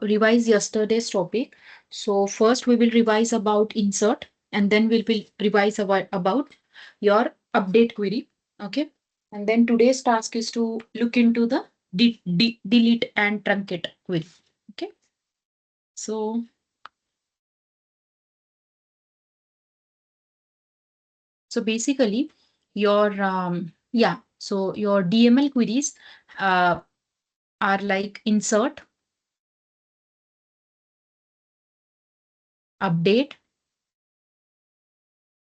revise yesterday's topic. So first we will revise about insert, and then we will revise about your update query. Okay. And then today's task is to look into the delete and truncate query. Okay. So, so basically your, so your DML queries are like insert, update,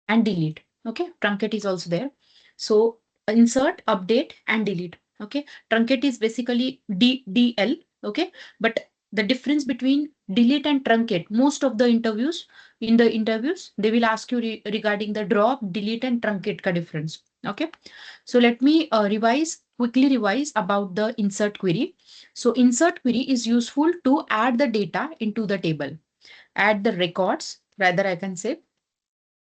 and delete. Okay, truncate is also there. So insert, update, and delete. Okay, truncate is basically DL. Okay, but the difference between delete and truncate, most of the interviews, in the interviews, they will ask you regarding the drop, delete, and truncate ka difference. Okay, so let me quickly revise about the insert query. So insert query is useful to add the data into the table, add the records, rather I can say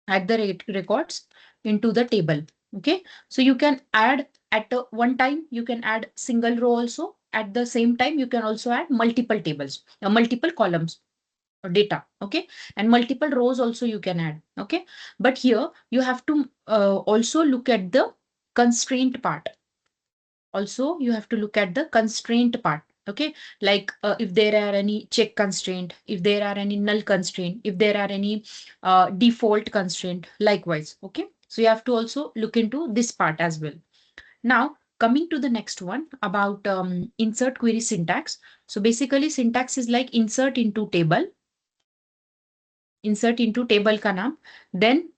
add the records into the table. Okay, so you can add at one time, you can add single row also. At the same time, you can also add multiple tables, multiple columns or data. Okay, and multiple rows also you can add. Okay, but here you have to also look at the constraint part. Also, you have to look at the constraint part. Okay, like if there are any check constraint, if there are any null constraint, if there are any default constraint, likewise. Okay, so you have to also look into this part as well. Now, coming to the next one about insert query syntax. So basically syntax is like insert into table ka naam, then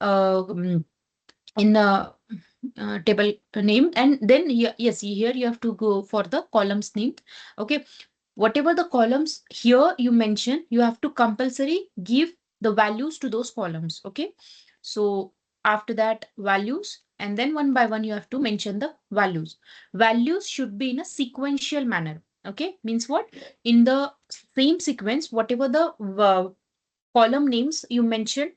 in the table name, and then here, yes, here you have to go for the columns name. Okay, whatever the columns here you mention, you have to compulsory give the values to those columns. Okay, so after that values, and then one by one you have to mention the values. Values should be in a sequential manner. Okay, means what? In the same sequence, whatever the column names you mentioned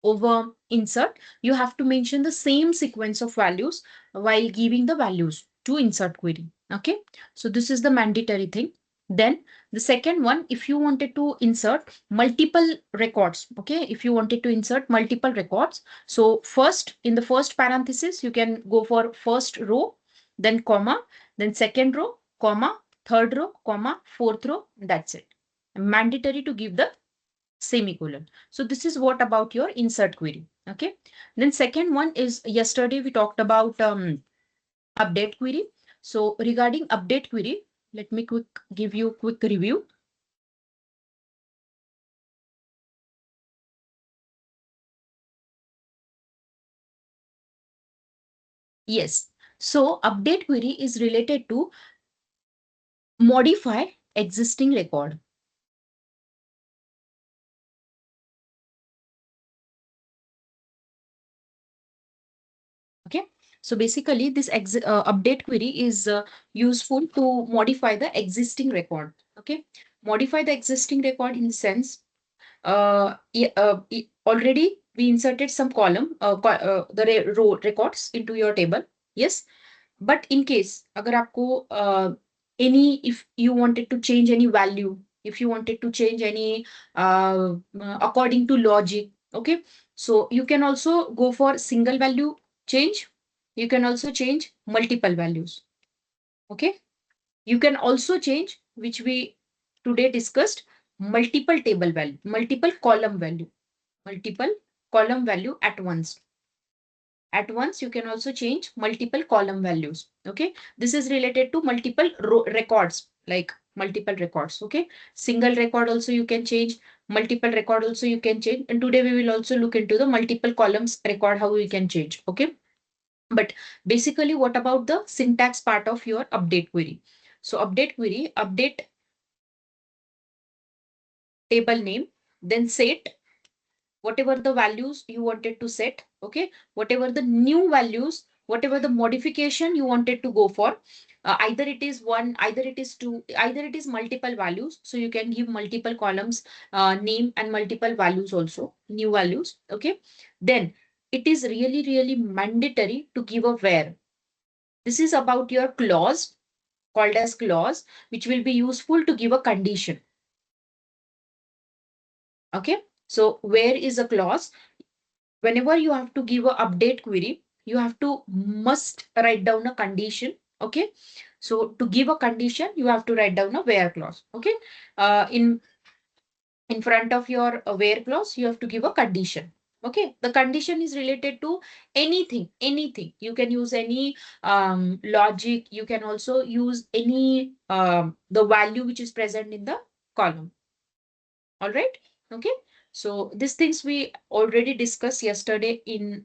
over insert, you have to mention the same sequence of values while giving the values to insert query. Okay, so this is the mandatory thing. Then the second one, if you wanted to insert multiple records, okay, if you wanted to insert multiple records, so first, in the first parenthesis, you can go for first row, then comma, then second row, comma, third row, comma, fourth row. That's it. Mandatory to give the semicolon. So this is what about your insert query. Okay. Then second one is, yesterday we talked about update query. So regarding update query, let me give you a quick review. Yes. So update query is related to modify existing record. Okay. So basically this update query is useful to modify the existing record. Okay. Modify the existing record in the sense, already we inserted some column, row records into your table. Yes. But in case, agar aapko, if you wanted to change any value, if you wanted to change any, according to logic, okay. So you can also go for single value change. You can also change multiple values. Okay. You can also change, which we today discussed, multiple table value, multiple column value, multiple column value at once. At once, you can also change multiple column values. Okay. This is related to multiple records, like multiple records. Okay. Single record also you can change, multiple record also you can change. And today we will also look into the multiple columns record, how we can change. Okay. But basically, what about the syntax part of your update query? So update query, update table name, then set whatever the values you wanted to set. Okay, whatever the new values, whatever the modification you wanted to go for, either it is one, either it is two, either it is multiple values, so you can give multiple columns name and multiple values also, new values. Okay, then it is really mandatory to give a where. This is about your clause, called as clause, which will be useful to give a condition. Okay, so where is a clause? Whenever you have to give a update query, you have to must write down a condition. Okay, so to give a condition, you have to write down a where clause. Okay, in front of your where clause, you have to give a condition. Okay, the condition is related to anything. You can use any logic. You can also use any the value which is present in the column. All right. Okay, so these things we already discussed yesterday in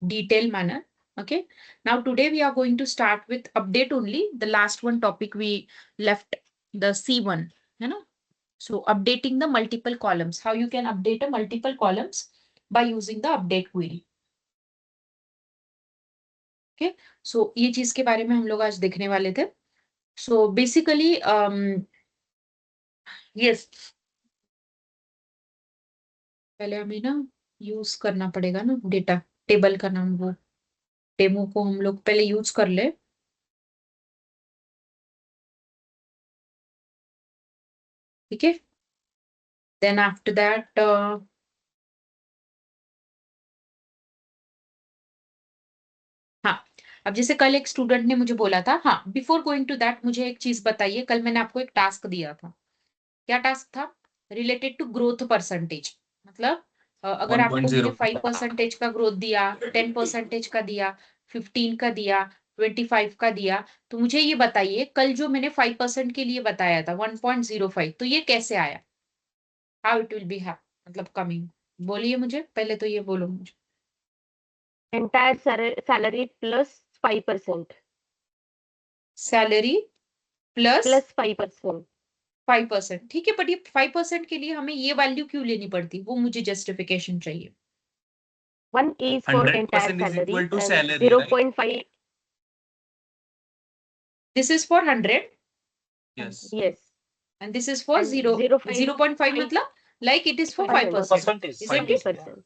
detailed manner. Okay, now today we are going to start with update only. The last one topic we left, the C1, you know. So updating the multiple columns, how you can update a multiple columns by using the update query. Okay, so ये चीज के बारे में हम लोग आज देखने वाले थे. So basically, yes, पहले हमें ना यूज करना पड़ेगा ना डेटा टेबल का नाम, वो डेमो को हम लोग पहले यूज कर ले. ठीक है, देन आफ्टर दैट हाँ, अब जैसे कल एक स्टूडेंट ने मुझे बोला था, हाँ, बिफोर गोइंग टू दैट मुझे एक चीज बताइए. कल मैंने आपको एक टास्क दिया था. क्या टास्क था? Related to growth percentage. मतलब अगर आपको मुझे 5% का ग्रोथ दिया, 10% का दिया, 15 का दिया, 25 का दिया, तो मुझे ये बताइए कल जो मैंने 5% के लिए बताया था 1.05, तो ये कैसे आया? हाउ इट विल बी मतलब कमिंग. बोलिए मुझे, पहले तो ये बोलो मुझे. Entire salary plus 5%. Salary plus Plus 5%. 5%. ठीक है, बट ये 5% के लिए हमें ये वैल्यू क्यों लेनी पड़ती? वो मुझे जस्टिफिकेशन चाहिए. 1 is for entire 100% is salary equal to and salary, 0.5. This is for 100 Yes. Yes. and this is for And 0.5 मतलब like it is for 5%. Percentage. Isn't it? 5%.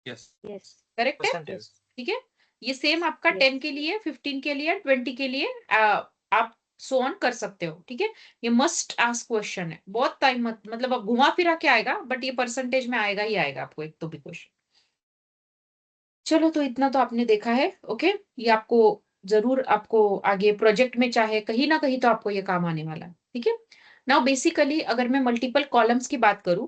Yes. Yes. Correct है? Percentage. ठीक है, ये same आपका Yes. 10 के लिए, 15 के लिए, 20 के लिए आप सो ऑन कर सकते हो. ठीक है, ये मस्ट आस्क क्वेश्चन है. बहुत टाइम मतलब अब घुमा फिरा के आएगा, बट ये परसेंटेज में आएगा ही आएगा आपको एक तो भी क्वेश्चन. चलो, तो इतना तो आपने देखा है. ओके, ये आपको जरूर आपको आगे प्रोजेक्ट में चाहे कहीं ना कहीं तो आपको ये काम आने वाला है. ठीक है, नाउ बेसिकली अगर मैं मल्टीपल कॉलम्स की बात करूं,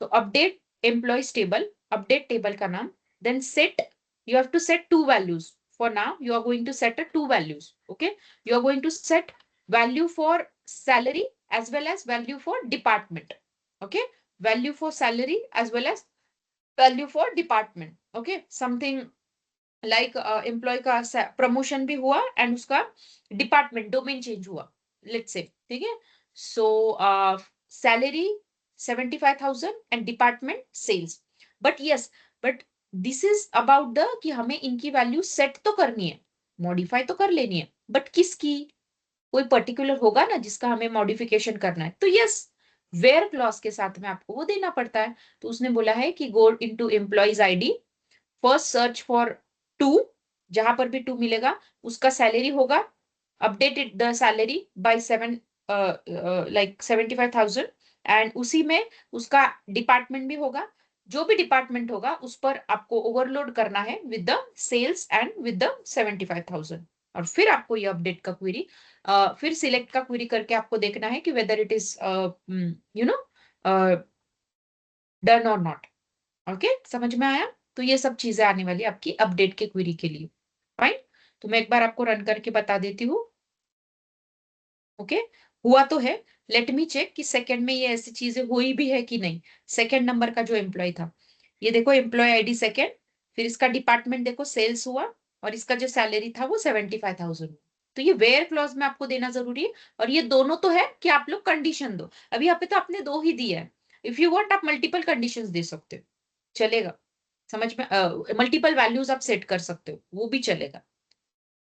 तो update employees table, update table का नाम, then set, you have to set two values. For now you are going to set a two values. Okay, you are going to set value for salary as well as value for department. Okay, value for salary as well as value for department. Okay, something like employee का promotion भी हुआ and उसका department domain change हुआ, let's say. ठीक है, so salary 75,000 and department sales. But yes, but this is about the कि हमें इनकी वैल्यू सेट तो करनी है, मॉडिफाई तो कर लेनी है, बट किसकी? कोई पर्टिकुलर होगा ना जिसका हमें मॉडिफिकेशन करना है. तो यस, वेयर क्लॉज के साथ में आपको वो देना पड़ता है. तो उसने बोला है कि go into employees ID, first search for 2, जहां पर भी 2 मिलेगा उसका सैलरी होगा, updated the salary by 7 like 75,000, and उसी में उसका डिपार्टमेंट भी होगा. जो भी डिपार्टमेंट होगा उस पर आपको ओवरलोड करना है with the sales and with the 75,000. और फिर आपको ये अपडेट का क्वेरी, फिर सिलेक्ट का क्वेरी करके आपको देखना है कि whether it is you know done और नॉट. ओके, समझ में आया? तो ये सब चीजें आने वाली आपकी अपडेट के क्वेरी के लिए. फाइन, तो मैं एक बार आपको रन करके बता देती हूँ. ओके, हुआ तो है. लेट मी चेक कि सेकंड में ये ऐसी चीजें हुई भी है कि नहीं. सेकंड नंबर का जो एम्प्लॉय था, ये देखो एम्प्लॉय आईडी सेकंड, फिर इसका डिपार्टमेंट देखो सेल्स हुआ, और इसका जो सैलरी था वो 75,000. तो ये वेयर क्लॉज में आपको देना जरूरी है. और ये दोनों तो है कि आप लोग कंडीशन दो. अभी यहाँ पे तो आपने 2 ही दिया है. इफ यू वांट आप मल्टीपल कंडीशंस दे सकते हो, चलेगा. समझ में? मल्टीपल वैल्यूज आप सेट कर सकते हो, वो भी चलेगा.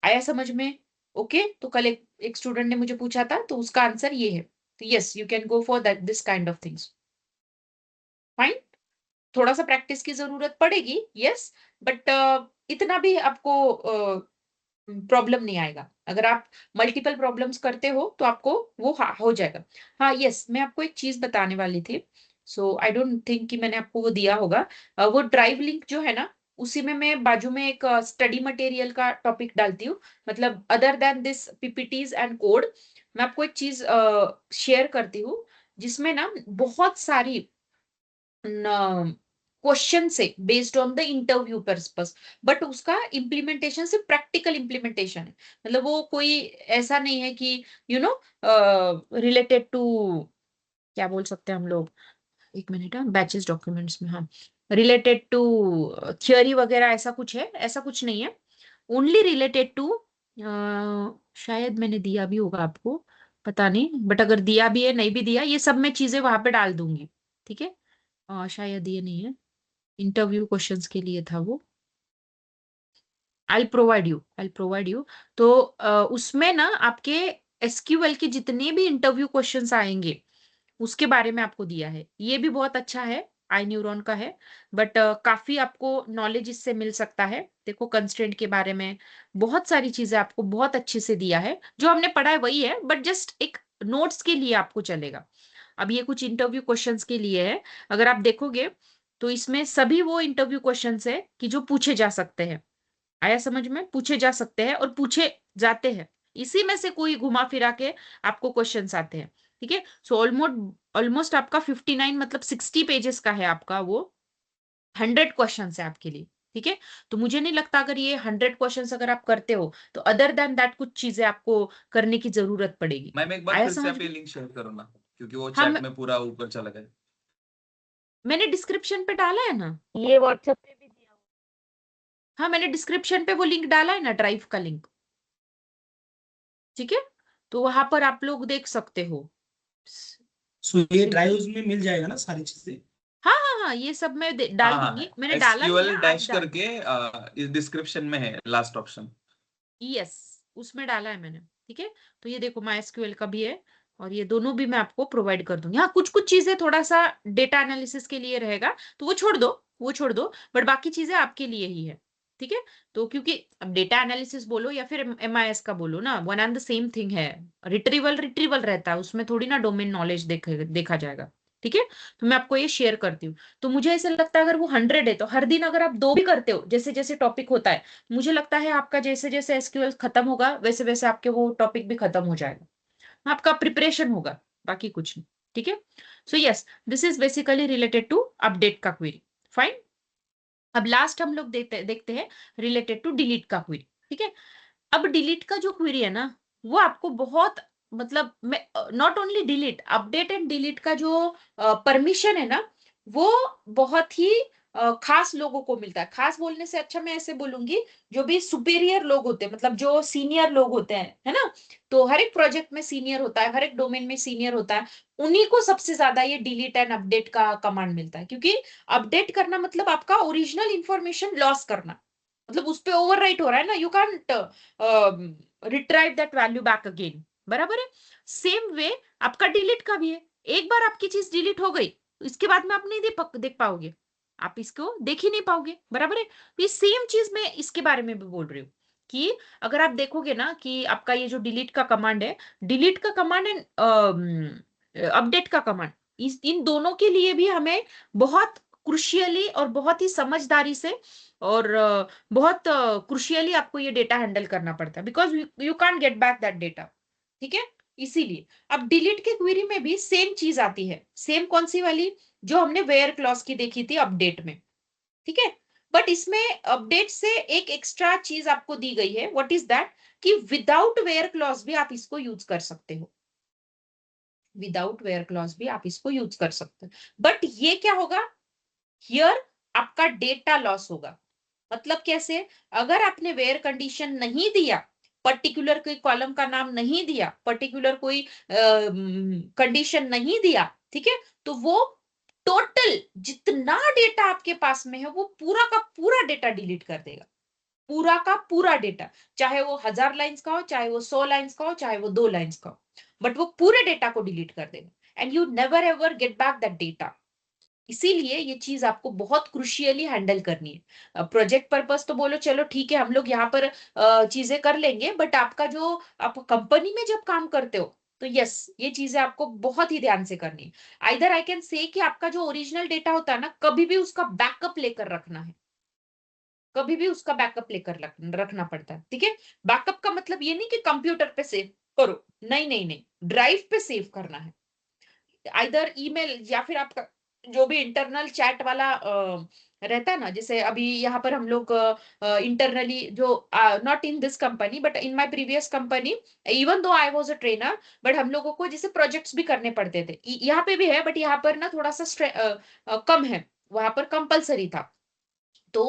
आया समझ में? ओके, तो कल एक स्टूडेंट ने मुझे पूछा था, तो उसका आंसर ये है. तो yes, you can go for that this kind of things. Fine, थोड़ा सा प्रैक्टिस की जरूरत पड़ेगी, यस, बट इतना भी आपको प्रॉब्लम नहीं आएगा. अगर आप मल्टीपल प्रॉब्लम्स करते हो तो आपको वो हो जाएगा. हाँ, यस, मैं आपको एक चीज बताने वाली थी. सो आई डोंट थिंक कि मैंने आपको वो दिया होगा। वो ड्राइव लिंक जो है ना, उसी में मैं बाजू में एक स्टडी मटेरियल का टॉपिक डालती हूँ। मतलब other than this PPTs and code, मैं आपको एक चीज शेयर करती हूँ जिसमें ना बहुत सारी क्वेश्चन से based on the interview purpose, but उसका इम्प्लीमेंटेशन सिर्फ प्रैक्टिकल इम्प्लीमेंटेशन है। मतलब वो कोई ऐसा नहीं है कि यू नो रिलेटेड टू, क्या बोल सकते हैं हम लोग, एक मिनट, हाँ, बैचेस डॉक्यूमेंट्स में, हाँ, रिलेटेड टू थियोरी वगैरह, ऐसा कुछ है, ऐसा कुछ नहीं है। ओनली रिलेटेड टू, शायद मैंने दिया भी होगा आपको, पता नहीं, बट अगर दिया भी है, नहीं भी दिया, ये सब मैं चीजें वहां पे डाल दूंगी। ठीक है, शायद ये नहीं है, इंटरव्यू क्वेश्चंस के लिए था वो। I provide you. तो उसमें ना आपके एसक्यूएल के जितने भी इंटरव्यू क्वेश्चंस आएंगे उसके बारे में आपको दिया है। ये भी बहुत अच्छा है, आई न्यूरॉन का है, बट काफी आपको नॉलेज इससे मिल सकता है। देखो कंस्ट्रेंट के बारे में बहुत सारी चीजें आपको बहुत अच्छे से दिया है, जो हमने पढ़ा है वही है, बट जस्ट एक नोट्स के लिए आपको चलेगा। अब ये कुछ इंटरव्यू क्वेश्चंस के लिए है, अगर आप देखोगे तो इसमें सभी वो इंटरव्यू क्वेश्चंस है कि जो पूछे जा सकते हैं। आया समझ में? पूछे जा सकते हैं और पूछे जाते हैं, इसी में से कोई घुमा फिरा के आपको क्वेश्चंस आते हैं। ठीक है, सो ऑलमोस्ट ऑलमोस्ट आपका 59, मतलब 60 पेजेस का है आपका वो, 100 क्वेश्चन है आपके लिए। ठीक है, तो मुझे नहीं लगता अगर ये 100 क्वेश्चन अगर आप करते हो तो अदर देन दैट कुछ चीजें आपको करने की जरूरत पड़ेगी। मैम एक बार आया फिर से समझ आप ये में? लिंक शेयर करो ना, क्योंकि वो हम, चैट में पूरा ऊपर चला गया। मैंने डिस्क्रिप्शन पे डाला है ना। ये व्हाट्सएप पे भी दिया हुआ हाँ, मैंने डिस्क्रिप्शन पे वो लिंक डाला है ना, ड्राइव का लिंक। ठीक है, तो वहां पर आप लोग देख सकते हो। सो ये ड्राइव्स में मिल जाएगा ना सारी चीजें? हाँ हाँ हाँ, ये सब मैं डाल हाँ दूंगी, हाँ, मैंने डाला नहीं एसक्यूएल है, आप डैश डाल। करके इस डिस्क्रिप्शन में है लास्ट ऑप्शन। यस, उसमें डाला है मैंने। ठीक है, तो ये देखो MySQL का भी है, और ये दोनों भी मैं आपको प्रोवाइड कर दूंगी। हाँ, कुछ कुछ चीजें थोड़ा सा डेटा एनालिसिस के लिए रहेगा, तो वो छोड़ दो, वो छोड़ दो, बट बाकी चीजें आपके लिए ही है। ठीक है, तो क्योंकि अब डेटा एनालिसिस बोलो या फिर MIS का बोलो ना, one and the same thing है। रिट्रीवल रिट्रीवल रहता है उसमें, थोड़ी ना डोमेन नॉलेज देखा जाएगा। ठीक है, तो मैं आपको ये शेयर करती हूँ। तो मुझे ऐसा लगता है अगर वो 100 है तो हर दिन अगर आप 2 भी करते हो, जैसे जैसे टॉपिक होता है, मुझे लगता है आपका जैसे जैसे एसक्यूएल खत्म होगा वैसे वैसे आपके वो टॉपिक भी खत्म हो जाएगा, आपका प्रिपरेशन होगा, बाकी कुछ नहीं। ठीक है, so yes, this is basically related to update का क्वेरी। फाइन, अब लास्ट हम लोग देखते हैं रिलेटेड टू डिलीट का क्वेरी। ठीक है, अब डिलीट का जो क्वेरी है ना, वो आपको बहुत, मतलब not only delete, update and delete का जो परमिशन है ना, वो बहुत ही खास लोगों को मिलता है। खास बोलने से अच्छा मैं ऐसे बोलूंगी, जो भी सुपीरियर लोग होते हैं, मतलब जो सीनियर लोग होते हैं, है ना, तो हर एक प्रोजेक्ट में सीनियर होता है, हर एक डोमेन में सीनियर होता है, उन्हीं को सबसे ज्यादा ये डिलीट एंड अपडेट का कमांड मिलता है। क्योंकि अपडेट करना मतलब आपका ओरिजिनल इंफॉर्मेशन लॉस करना, मतलब उस पे ओवरराइट हो रहा है ना, you can't retrieve that value back again. बराबर है, सेम वे आपका डिलीट का भी है। एक बार आपकी चीज डिलीट हो गई, इसके बाद में आप नहीं देख पाओगे, आप इसको देख ही नहीं पाओगे। बराबर है, तो ये सेम चीज मैं इसके बारे में भी बोल रही हूँ कि अगर आप देखोगे ना कि आपका ये जो डिलीट का कमांड है, डिलीट का कमांड एंड अपडेट का कमांड, इन दोनों के लिए भी हमें बहुत क्रुशियली और बहुत ही समझदारी से और बहुत क्रुशियली आपको ये डेटा हैंडल करना पड़ता है, because you can't get back that data. ठीक है, इसीलिए अब डिलीट के क्वेरी में भी सेम चीज आती है। सेम कौन सी वाली? जो हमने वेयर क्लॉज की देखी थी अपडेट में। ठीक है, बट इसमें अपडेट से एक एक्स्ट्रा चीज आपको दी गई है। What is that? कि विदाउट वेयर क्लॉज भी आप इसको यूज कर सकते हो, विदाउट वेयर क्लॉज भी आप इसको यूज कर सकते हो। बट ये क्या होगा, हियर आपका डेटा लॉस होगा। मतलब कैसे? अगर आपने वेयर कंडीशन नहीं दिया, पर्टिकुलर कोई कॉलम का नाम नहीं दिया, पर्टिकुलर कोई कंडीशन नहीं दिया, ठीक है, तो वो टोटल जितना डेटा आपके पास में है वो पूरा का पूरा डेटा डिलीट कर देगा, पूरा का पूरा डेटा। चाहे वो 1000 लाइंस का हो, चाहे वो 100 लाइंस का हो, चाहे वो 2 लाइंस का हो, बट वो पूरे डेटा को डिलीट कर देगा and you never ever get back that data. इसीलिए ये चीज आपको बहुत क्रुशियली हैंडल करनी है। प्रोजेक्ट पर्पस तो बोलो चलो ठीक है, हम लोग यहाँ पर चीजें कर लेंगे, बट आपका जो आप कंपनी में जब काम करते हो तो यस, ये चीजें आपको बहुत ही ध्यान से करनी है। आइदर आई कैन से कि आपका जो ओरिजिनल डेटा होता है ना, कभी भी उसका बैकअप लेकर रखना है, कभी भी उसका बैकअप लेकर रखना पड़ता है, ठीक है। बैकअप का मतलब ये नहीं कि कंप्यूटर पे सेव करो, नहीं नहीं नहीं, ड्राइव पे सेव करना है। आइदर ईमेल या फिर आपका जो भी इंटरनल चैट वाला रहता है ना, जैसे अभी यहाँ पर हम लोग इंटरनली जो not in this company but in my previous company, even though I was a trainer, but हम लोगों को जैसे प्रोजेक्ट्स भी करने पड़ते थे। यहाँ पे भी है बट यहाँ पर ना थोड़ा सा कम है, वहां पर कंपलसरी था। तो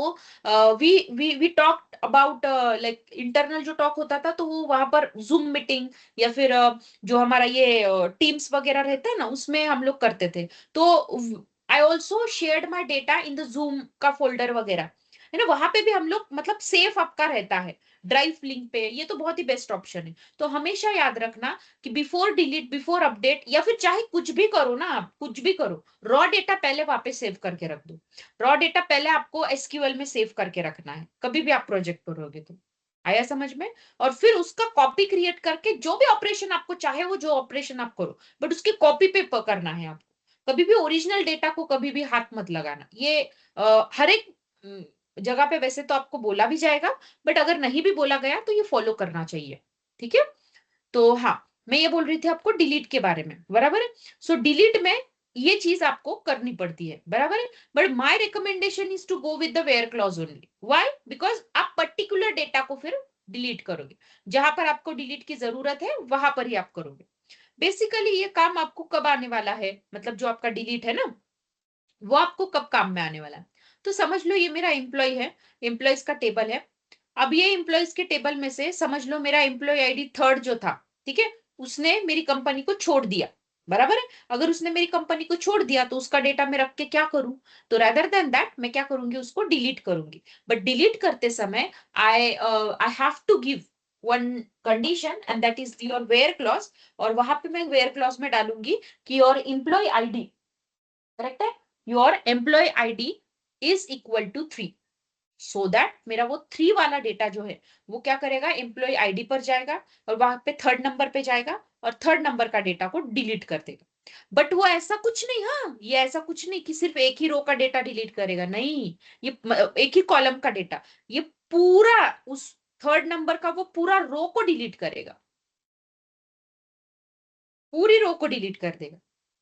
we talk about like internal जो टॉक होता था, तो वो वहां पर जूम मीटिंग या फिर जो हमारा ये टीम्स वगैरह रहता है ना, उसमें हम लोग करते थे। तो I also shared my data in the zoom का फोल्डर वगैरह, है ना, वहां पे भी हम लोग मतलब सेफ आपका रहता है ड्राइव लिंक पे। ये तो बहुत ही बेस्ट ऑप्शन है। तो हमेशा याद रखना कि बिफोर डिलीट, बिफोर अपडेट, या फिर चाहे कुछ भी करो ना, आप कुछ भी करो, रॉ डेटा पहले वापस सेव करके रख दो। रॉ डेटा पहले आपको एसक्यूएल में सेव करके रखना है, कभी भी आप प्रोजेक्ट करोगे तो। आया समझ में? और फिर उसका कॉपी क्रिएट करके जो भी ऑपरेशन आपको चाहे वो जो ऑपरेशन आप करो, बट उसकी कॉपी पे करना है आपको। कभी भी ओरिजिनल डेटा को कभी भी हाथ मत लगाना। ये हर एक जगह पे वैसे तो आपको बोला भी जाएगा, बट अगर नहीं भी बोला गया तो ये फॉलो करना चाहिए, ठीक है। तो हाँ, मैं ये बोल रही थी आपको डिलीट के बारे में, बराबर है। सो डिलीट में ये चीज आपको करनी पड़ती है, बराबर है। But my recommendation is to go with the where clause only. Why? Because आप पर्टिकुलर डेटा को फिर डिलीट करोगे, जहां पर आपको डिलीट की जरूरत है वहां पर ही आप करोगे। बेसिकली ये काम आपको कब आने वाला है, मतलब जो आपका डिलीट है ना, वो आपको कब काम में आने वाला है। तो समझ लो ये मेरा एम्प्लॉय है, एम्प्लॉयज का टेबल है। अब ये एम्प्लॉयज के टेबल में से समझ लो मेरा एम्प्लॉय आईडी थर्ड जो था, ठीक है, उसने मेरी कंपनी को छोड़ दिया, बराबर है। अगर उसने मेरी कंपनी को छोड़ दिया तो उसका डेटा मैं रख के क्या करूं? तो रेदर देन दैट मैं क्या करूंगी, उसको डिलीट करूंगी। बट डिलीट करते समय I have to give one condition and that is your where clause. और वहां पे मैं वेयर क्लॉज में डालूंगी कि योर एम्प्लॉय आईडी, करेक्ट है, your employee ID is equal to 3, so that मेरा वो 3 वाला डेटा जो है वो क्या करेगा, एम्प्लॉय आईडी पर जाएगा और वहां पे थर्ड नंबर पे जाएगा और थर्ड नंबर का डेटा को डिलीट कर देगा। बट वो ऐसा कुछ नहीं, हाँ, ये ऐसा कुछ नहीं कि सिर्फ एक ही रो का डेटा डिलीट करेगा, नहीं, ये एक ही कॉलम का डेटा, ये पूरा उस थर्ड नंबर का वो पूरा रो को डिलीट करेगा, पूरी रो को डिलीट कर देगा।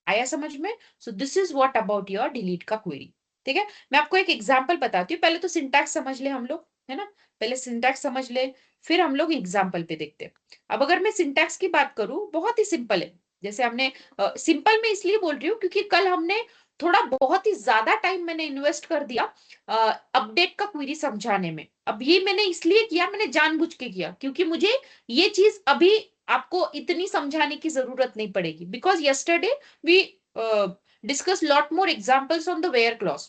आया समझ में? So this is what about your delete का क्वेरी, ठीक है। मैं आपको एक एग्जांपल बताती हूँ, पहले तो सिंटैक्स समझ ले हम लोग, है ना, पहले सिंटैक्स समझ ले, फिर हम लोग एग्जांपल पे देखते हैं। अब अगर मैं सिंटैक्स की बात करूं, बहुत ही सिंपल है। जैसे हमने सिंपल में इसलिए बोल रही हूँ क्योंकि कल हमने थोड़ा बहुत ही ज्यादा टाइम मैंने इन्वेस्ट कर दिया अपडेट का क्वेरी समझाने में। अब ये मैंने इसलिए किया, मैंने जानबूझ के किया क्योंकि मुझे ये चीज अभी आपको इतनी समझाने की जरूरत नहीं पड़ेगी, because yesterday we discuss lot more examples on the where clause.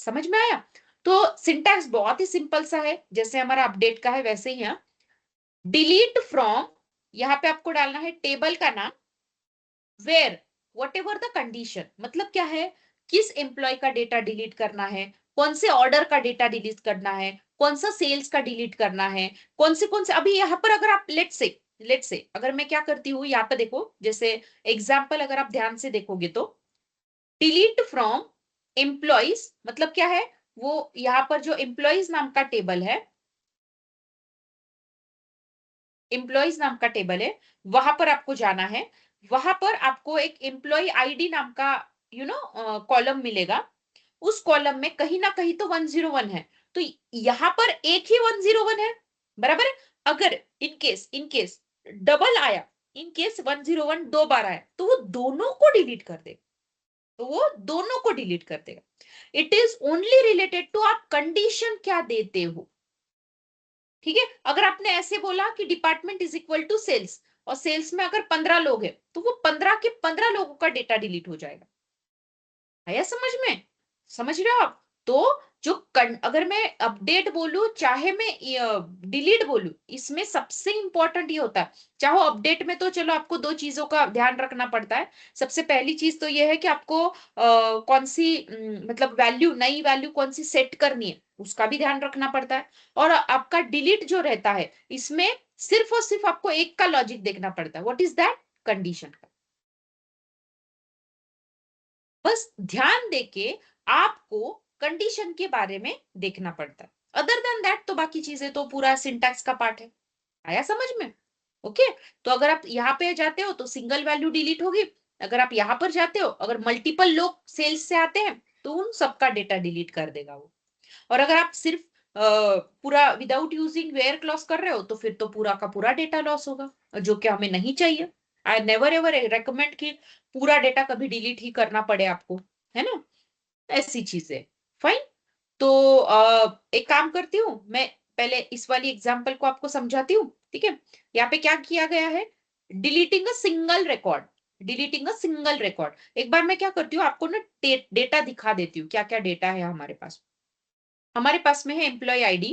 समझ में आया? तो सिंटैक्स बहुत ही सिंपल सा है, जैसे हमारा अपडेट का है वैसे ही है। डिलीट फ्रॉम, यहाँ पे आपको डालना है टेबल का नाम, where whatever the condition, मतलब क्या है, किस एम्प्लॉय का डेटा डिलीट करना है, कौन से ऑर्डर का डेटा डिलीट करना है, कौन सा सेल्स का डिलीट करना है, कौन से अभी यहाँ पर अगर आप लेट से अगर मैं क्या करती हूँ, यहाँ पे देखो, जैसे एग्जाम्पल अगर आप ध्यान से देखोगे तो डिलीट फ्रॉम एम्प्लॉइज मतलब क्या है, वो यहाँ पर जो एम्प्लॉइज नाम का टेबल है, एम्प्लॉइज नाम का टेबल है, वहां पर आपको जाना है। वहां पर आपको एक एम्प्लॉय आईडी नाम का कॉलम मिलेगा। उस कॉलम में कहीं ना कहीं तो 101 है, तो यहां पर एक ही 101 है, बराबर है। अगर इन केस डबल आया, इन केस 101 दो बार आया, तो वो दोनों को डिलीट कर देगा, तो वो दोनों को डिलीट कर देगा। It is only related to आप कंडीशन क्या देते हो, ठीक है। अगर आपने ऐसे बोला कि department is equal to sales, और सेल्स में अगर 15 लोग हैं, तो वो 15 के 15 लोगों का डेटा डिलीट हो जाएगा। आया समझ में? समझ रहे हो आप? तो जो अगर मैं अपडेट बोलूं चाहे मैं डिलीट बोलूं, इसमें सबसे इंपॉर्टेंट ये होता है, चाहे अपडेट में तो चलो आपको दो चीजों का ध्यान रखना पड़ता है। सबसे पहली चीज तो ये है कि आपको कौन सी मतलब वैल्यू, नई वैल्यू कौन सी सेट करनी है, उसका भी ध्यान रखना पड़ता है। और आपका डिलीट जो रहता है, इसमें सिर्फ और सिर्फ आपको एक का लॉजिक देखना पड़ता है, व्हाट इज दैट, कंडीशन का। बस ध्यान देके आपको कंडीशन के बारे में देखना पड़ता है। अदर देन दैट तो बाकी चीजें तो पूरा सिंटैक्स का पार्ट है। आया समझ में? ओके, तो अगर आप यहाँ पे जाते हो तो सिंगल वैल्यू डिलीट होगी। अगर आप यहाँ पर जाते हो, अगर मल्टीपल लोग सेल्स से आते हैं तो उन सबका डेटा डिलीट कर देगा वो। और अगर आप सिर्फ पूरा विदाउट यूजिंग वेयर क्लॉज कर रहे हो तो फिर तो पूरा का पूरा डेटा लॉस होगा, जो कि हमें नहीं चाहिए। आई नेवर एवर रेकमेंड कि पूरा डेटा कभी डिलीट ही करना पड़े आपको, है ना? ऐसी चीजें। फाइन, तो एक काम करती हूँ मैं, पहले इस वाली एग्जांपल को आपको समझाती हूँ। ठीक है, यहाँ पे क्या किया गया है, deleting a single record, deleting a single record. एक बार मैं क्या करती हूँ, आपको ना डेटा दिखा देती हूँ, क्या क्या डेटा है हमारे पास। हमारे पास में है employee ID,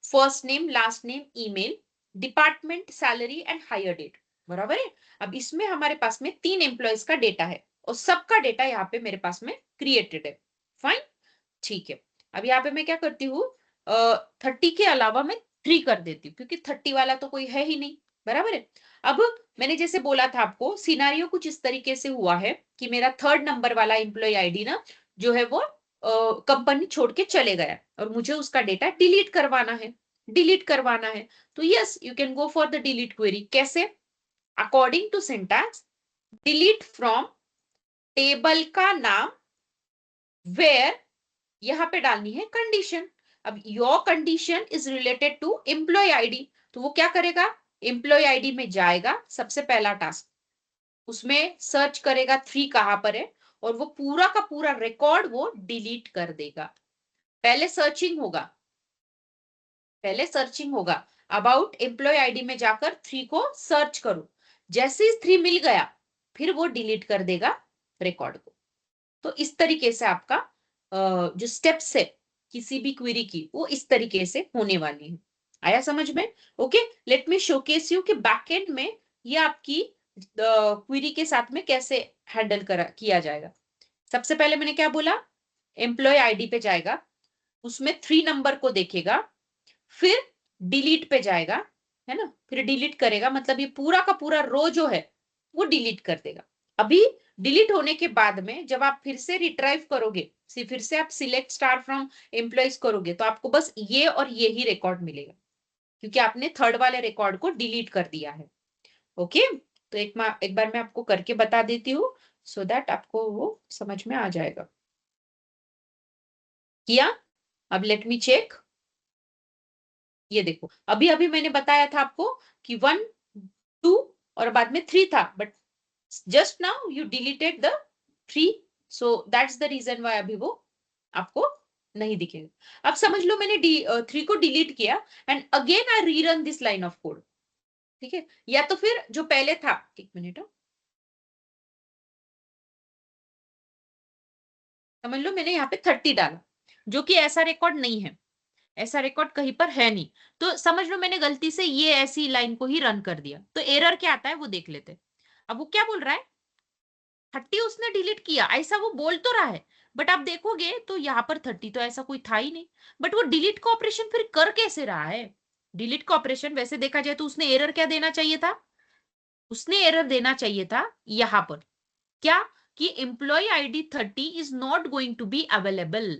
first name, last name, email, department, salary and hire date. बराबर है? अब इसमें हमारे पास में 3 एम्प्लॉयज का डेटा है और सबका डेटा यहाँ पे मेरे पास में क्रिएटेड है। फाइन, ठीक है। अब यहाँ पे मैं क्या करती हूँ, 30 के अलावा मैं 3 कर देती हूँ, क्योंकि 30 वाला तो कोई है ही नहीं। बराबर है? अब मैंने जैसे बोला था आपको, सिनारियो कुछ इस तरीके से हुआ है कि मेरा 3rd नंबर वाला एम्प्लॉय आईडी ना जो है वो कंपनी छोड़ के चले गया और मुझे उसका डेटा डिलीट करवाना है, डिलीट करवाना है। तो yes, you can go for the delete query. कैसे? According to syntax, delete from table का नाम वेयर, यहां पे डालनी है कंडीशन। अब your condition is related to employ ID, तो वो क्या करेगा, एम्प्लॉय आईडी में जाएगा, सबसे पहला टास्क उसमें सर्च करेगा 3 कहां पर है और वो पूरा का पूरा रिकॉर्ड वो डिलीट कर देगा। पहले सर्चिंग होगा, पहले सर्चिंग होगा, अबाउट एम्प्लॉय आईडी में जाकर 3 को सर्च करो, जैसे ही 3 मिल गया फिर वो डिलीट कर देगा रिकॉर्ड को। तो इस तरीके से आपका जो स्टेप्स है किसी भी क्वेरी की वो इस तरीके से होने वाली है। आया समझ में? Okay, let me showcase you कि बैकएंड में ये आपकी क्वेरी के साथ में कैसे हैंडल किया जाएगा। सबसे पहले मैंने क्या बोला, एम्प्लॉय आईडी पे जाएगा, उसमें 3 नंबर को देखेगा, फिर डिलीट पे जाएगा, है ना, फिर डिलीट करेगा, मतलब ये पूरा का पूरा रो जो है वो डिलीट कर देगा। अभी डिलीट होने के बाद में जब आप फिर से रिट्राइव करोगे, फिर से आप सिलेक्ट स्टार फ्रॉम एम्प्लॉइज करोगे, तो आपको बस ये और ये ही रिकॉर्ड मिलेगा, क्योंकि आपने 3rd वाले रिकॉर्ड को डिलीट कर दिया है। ओके, तो एक बार मैं आपको करके बता देती हूँ, सो दैट आपको वो समझ में आ जाएगा। किया? अब लेट मी चेक। ये देखो, अभी अभी मैंने बताया था आपको कि 1 2 और बाद में 3 था, but just now you deleted the 3, so that's the reason why अभी वो आपको नहीं दिखेगा। अब समझ लो मैंने 3 को डिलीट किया and again I rerun this line of code. ठीक है, या तो फिर जो पहले था, एक मिनट, समझ लो मैंने यहाँ पे 30 डाला, जो कि ऐसा रिकॉर्ड नहीं है, ऐसा रिकॉर्ड कहीं पर है नहीं, तो समझ लो मैंने गलती से ये ऐसी लाइन को ही रन कर दिया। तो एरर क्या आता है वो देख लेते। अब वो क्या बोल रहा है, 30 उसने डिलीट किया, ऐसा वो बोल तो रहा है, बट आप देखोगे तो यहाँ पर 30 तो ऐसा कोई था ही नहीं। बट वो डिलीट का ऑपरेशन फिर कर कैसे रहा है? डिलीट का ऑपरेशन वैसे देखा जाए तो उसने एरर क्या देना चाहिए था, उसने एरर देना चाहिए था यहां पर, क्या, कि employee ID 30 is not going to be available.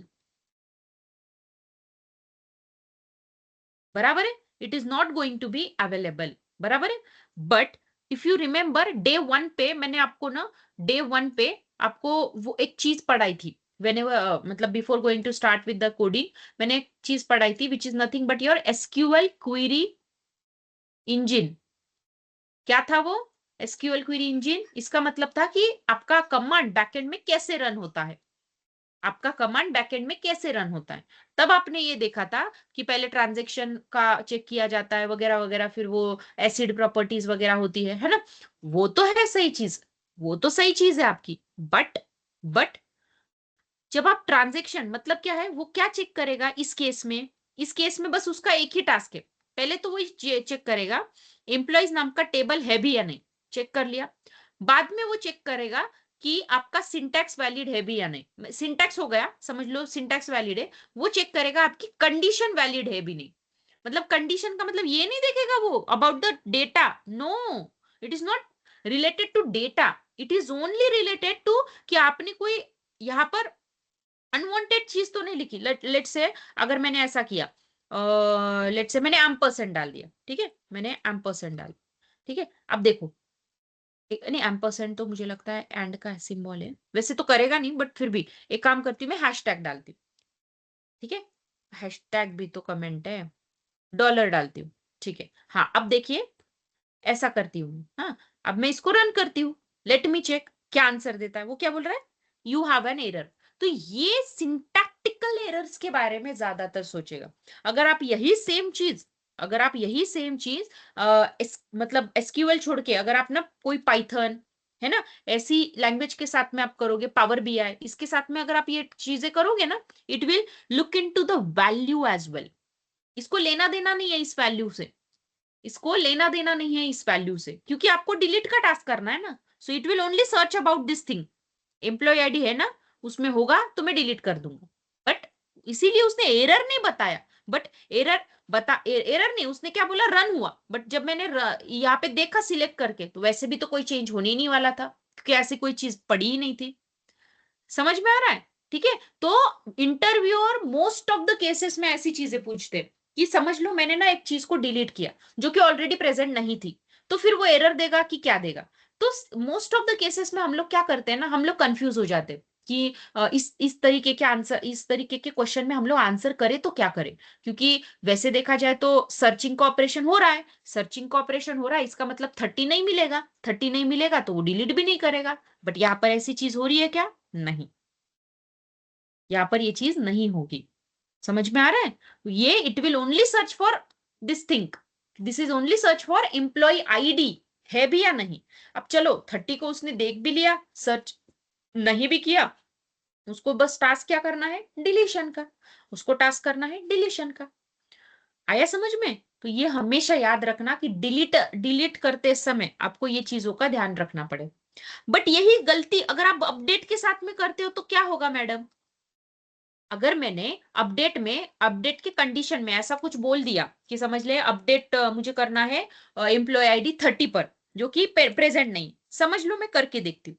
बराबर है, it is not going to be available. बराबर है, but if you remember day 1 पे मैंने आपको ना, डे 1 पे आपको वो एक चीज पढ़ाई थी, मतलब before going to start with the coding, मैंने एक चीज पढ़ाई थी which is nothing but your SQL query engine. क्या था वो एसक्यूएल क्वेरी इंजन? इसका मतलब था कि आपका कमांड बैकएंड में कैसे रन होता है, आपका कमांड बैकएंड में कैसे रन होता है। तब आपने ये देखा था कि पहले ट्रांजैक्शन का चेक किया जाता है वगैरह वगैरह, फिर वो एसिड प्रॉपर्टीज वगैरह होती है ना, वो तो है सही चीज, वो तो सही चीज है आपकी, बट जब आप ट्रांजैक्शन, मतलब क्या है, वो क्या चेक करेगा इस केस में, इस केस में बस उसका एक ही टास्क है, पहले तो वो चेक करेगा एम्प्लॉइज नाम का टेबल है भी या नहीं, चेक कर लिया, बाद में वो चेक करेगा कि आपका सिंटैक्स वैलिड है भी या नहीं। सिंटैक्स हो गया, समझ लो सिंटैक्स वैलिड है, वो चेक करेगा आपकी कंडीशन वैलिड है भी नहीं। मतलब कंडीशन का मतलब ये नहीं देखेगा वो about the data, no, it is not related to data, it is only related to कि आपने कोई यहाँ पर अनवांटेड चीज तो नहीं लिखी। लेट से अगर मैंने ऐसा किया, लेट से मैंने एम्परसेंड डाल दिया, ठीक है, मैंने एम्परसेंड डाल, ठीक है। अब देखो, नहीं एम्परसेंड तो मुझे लगता है एंड का सिंबल है, वैसे तो करेगा नहीं, बट फिर भी एक काम करती हूँ, मैं हैशटैग डालती हूँ, ठीक है, हैशटैग भी तो कमेंट है, डॉलर डालती हूँ, ठीक है। हाँ अब देखिए ऐसा करती हूँ, हाँ अब मैं इसको रन करती हूँ, लेट मी चेक क्या आंसर देता है। वो क्या बोल रहा है, यू हैव एन एरर। तो ये सिंटैक्टिकल एरर्स के बारे में ज्यादातर सोचेगा। अगर आप यही सेम चीज, अगर आप यही सेम चीज मतलब एसक्यूएल छोड़ के अगर आप ना कोई पाइथन है ना ऐसी लैंग्वेज के साथ में आप करोगे, पावर बीआई इसके साथ में अगर आप ये चीजें करोगे ना, it will look into the value as well. इसको लेना देना नहीं है इस वैल्यू से, इसको लेना देना नहीं है इस वैल्यू से, क्योंकि आपको डिलीट का टास्क करना है ना। So it will only search about this thing, employee ID है ना उसमें होगा तो मैं डिलीट कर दूंगा। बट इसीलिए उसने एरर नहीं बताया, बट एरर नहीं, उसने क्या बोला, रन हुआ। बट जब मैंने यहाँ पे देखा सिलेक्ट करके, तो वैसे भी तो कोई चेंज होने ही नहीं वाला था, क्योंकि ऐसी कोई चीज पड़ी ही नहीं थी। समझ में आ रहा है, ठीक है। तो interviewer most of the cases में ऐसी चीजें पूछते हैं कि समझ लो मैंने ना एक चीज को डिलीट किया जो कि ऑलरेडी प्रेजेंट नहीं थी, तो फिर वो एरर देगा कि क्या देगा। तो मोस्ट ऑफ द केसेस में हम लोग क्या करते हैं ना, हम लोग कंफ्यूज हो जाते हैं कि इस तरीके के आंसर, इस तरीके के क्वेश्चन में हम लोग आंसर करें तो क्या करें। क्योंकि वैसे देखा जाए तो सर्चिंग का ऑपरेशन हो रहा है, सर्चिंग का ऑपरेशन हो रहा है, इसका मतलब 30 नहीं मिलेगा, 30 नहीं मिलेगा तो वो डिलीट भी नहीं करेगा। बट यहाँ पर ऐसी चीज हो रही है क्या, नहीं, यहाँ पर ये चीज नहीं होगी। समझ में आ रहा है, ये it will only search for this thing, this is only search for employee ID है भी या नहीं। अब चलो 30 को उसने देख भी लिया, सर्च नहीं भी किया, उसको बस टास्क क्या करना है, डिलीशन का, उसको टास्क करना है डिलीशन का। आया समझ में। तो ये हमेशा याद रखना कि डिलीट डिलीट करते समय आपको ये चीजों का ध्यान रखना पड़े। बट यही गलती अगर आप अपडेट के साथ में करते हो तो क्या होगा मैडम, अगर मैंने अपडेट के कंडीशन में ऐसा कुछ बोल दिया कि समझ ले अपडेट मुझे करना है एम्प्लॉय आईडी 30 पर, जो कि प्रेजेंट नहीं, समझ लो मैं करके देखती हूँ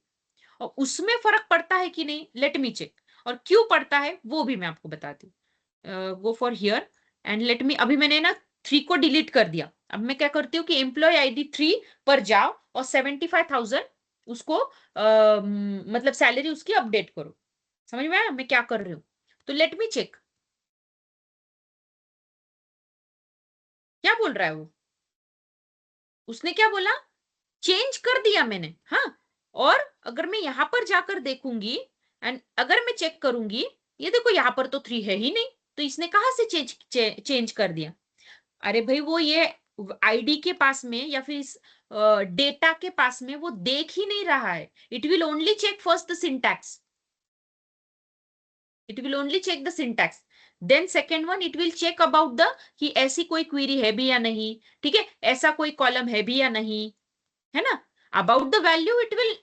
और उसमें फर्क पड़ता है कि नहीं, लेट मी चेक। और क्यों पड़ता है वो भी मैं आपको बताती हूँ। Go for here and let me, अभी मैंने ना 3 को डिलीट कर दिया। अब मैं क्या करती हूँ कि एम्प्लॉय आईडी 3 पर जाओ और 75,000 उसको मतलब सैलरी उसकी अपडेट करो। समझ में आया मैं क्या कर रही हूँ। तो लेट मी चेक क्या बोल रहा है वो, उसने क्या बोला, चेंज कर दिया मैंने, हाँ। और अगर मैं यहां पर जाकर देखूंगी एंड अगर मैं चेक करूंगी, ये देखो यहां पर तो 3 है ही नहीं, तो इसने कहां से चेंज कर दिया। अरे भाई वो ये आईडी के पास में या फिर इस डेटा के पास में वो देख ही नहीं रहा है। It will only check first the syntax, it will only check the syntax, then second one it will check about the कि ऐसी कोई क्वेरी है भी या नहीं, ठीक है, ऐसा कोई कॉलम है भी या नहीं, है ना। About the value it will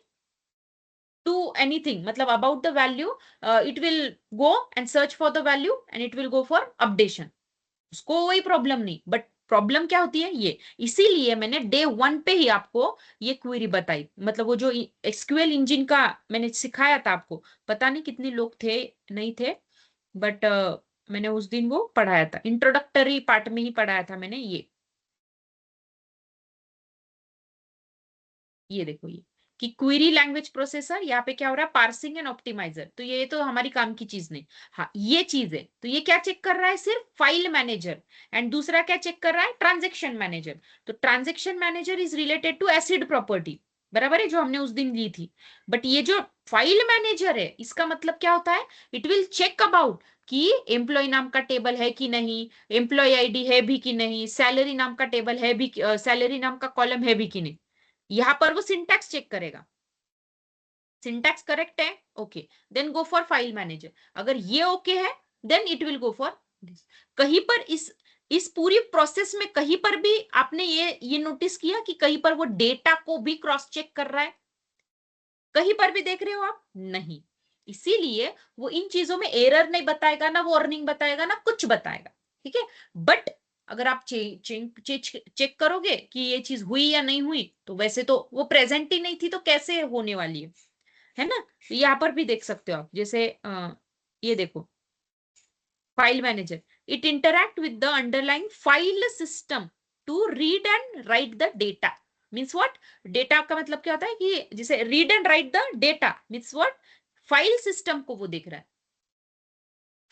do anything, मतलब about the value it will go and search for the value and it will go for updation, उसको कोई प्रॉब्लम नहीं। बट प्रॉब्लम क्या होती है ये, इसीलिए मैंने डे 1 पे ही आपको ये क्वेरी बताई, मतलब वो जो एसक्यूएल इंजन का मैंने सिखाया था आपको, पता नहीं कितने लोग थे नहीं थे, बट मैंने उस दिन वो पढ़ाया था, इंट्रोडक्टरी पार्ट में ही पढ़ाया था मैंने ये देखो ये कि क्वेरी लैंग्वेज प्रोसेसर, यहाँ पे क्या हो रहा है, पार्सिंग एंड ऑप्टिमाइजर। तो ये तो हमारी काम की चीज नहीं, हाँ ये चीज है। तो ये क्या चेक कर रहा है, सिर्फ फाइल मैनेजर, एंड दूसरा क्या चेक कर रहा है, ट्रांजेक्शन मैनेजर। तो transaction manager is related to acid property, बराबर है, जो हमने उस दिन ली थी। बट ये जो फाइल मैनेजर है इसका मतलब क्या होता है, इट विल चेक अबाउट कि एम्प्लॉय नाम का टेबल है कि नहीं, एम्प्लॉय आईडी है भी कि नहीं, सैलरी नाम का टेबल है भी, सैलरी नाम का कॉलम है भी कि नहीं। यहां पर वो सिंटैक्स चेक करेगा, सिंटैक्स करेक्ट है, okay, then go for file manager. अगर ये ओके है then it will go for this. कहीं पर इस पूरी प्रोसेस में कहीं पर भी आपने ये नोटिस किया कि कहीं पर वो डेटा को भी क्रॉस चेक कर रहा है, कहीं पर भी देख रहे हो आप, नहीं। इसीलिए वो इन चीजों में एरर नहीं बताएगा, ना वार्निंग बताएगा, ना कुछ बताएगा, ठीक है। बट अगर आप चेक करोगे कि ये चीज हुई या नहीं हुई, तो वैसे तो वो प्रेजेंट ही नहीं थी तो कैसे होने वाली है ना। तो यहाँ पर भी देख सकते हो आप, जैसे ये देखो, file manager, it interact with the underlying file system to read and write the data. Means what? Data का मतलब क्या होता है कि जैसे read and write the data means what? File system को वो देख रहा है।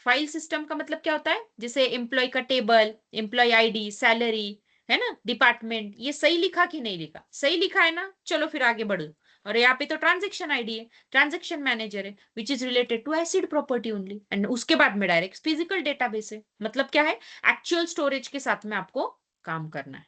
फाइल सिस्टम का मतलब क्या होता है? जैसे एम्प्लॉय का टेबल, एम्प्लॉय आईडी, सैलरी, है ना, डिपार्टमेंट, ये सही लिखा कि नहीं लिखा? सही लिखा है ना, चलो फिर आगे बढ़ो। और यहाँ पे तो ट्रांजेक्शन आईडी है, ट्रांजेक्शन मैनेजर है, which is related to acid property only, and उसके बाद में डायरेक्ट फिजिकल डेटाबेस है। मतलब क्या है? एक्चुअल स्टोरेज के साथ में आपको काम करना है।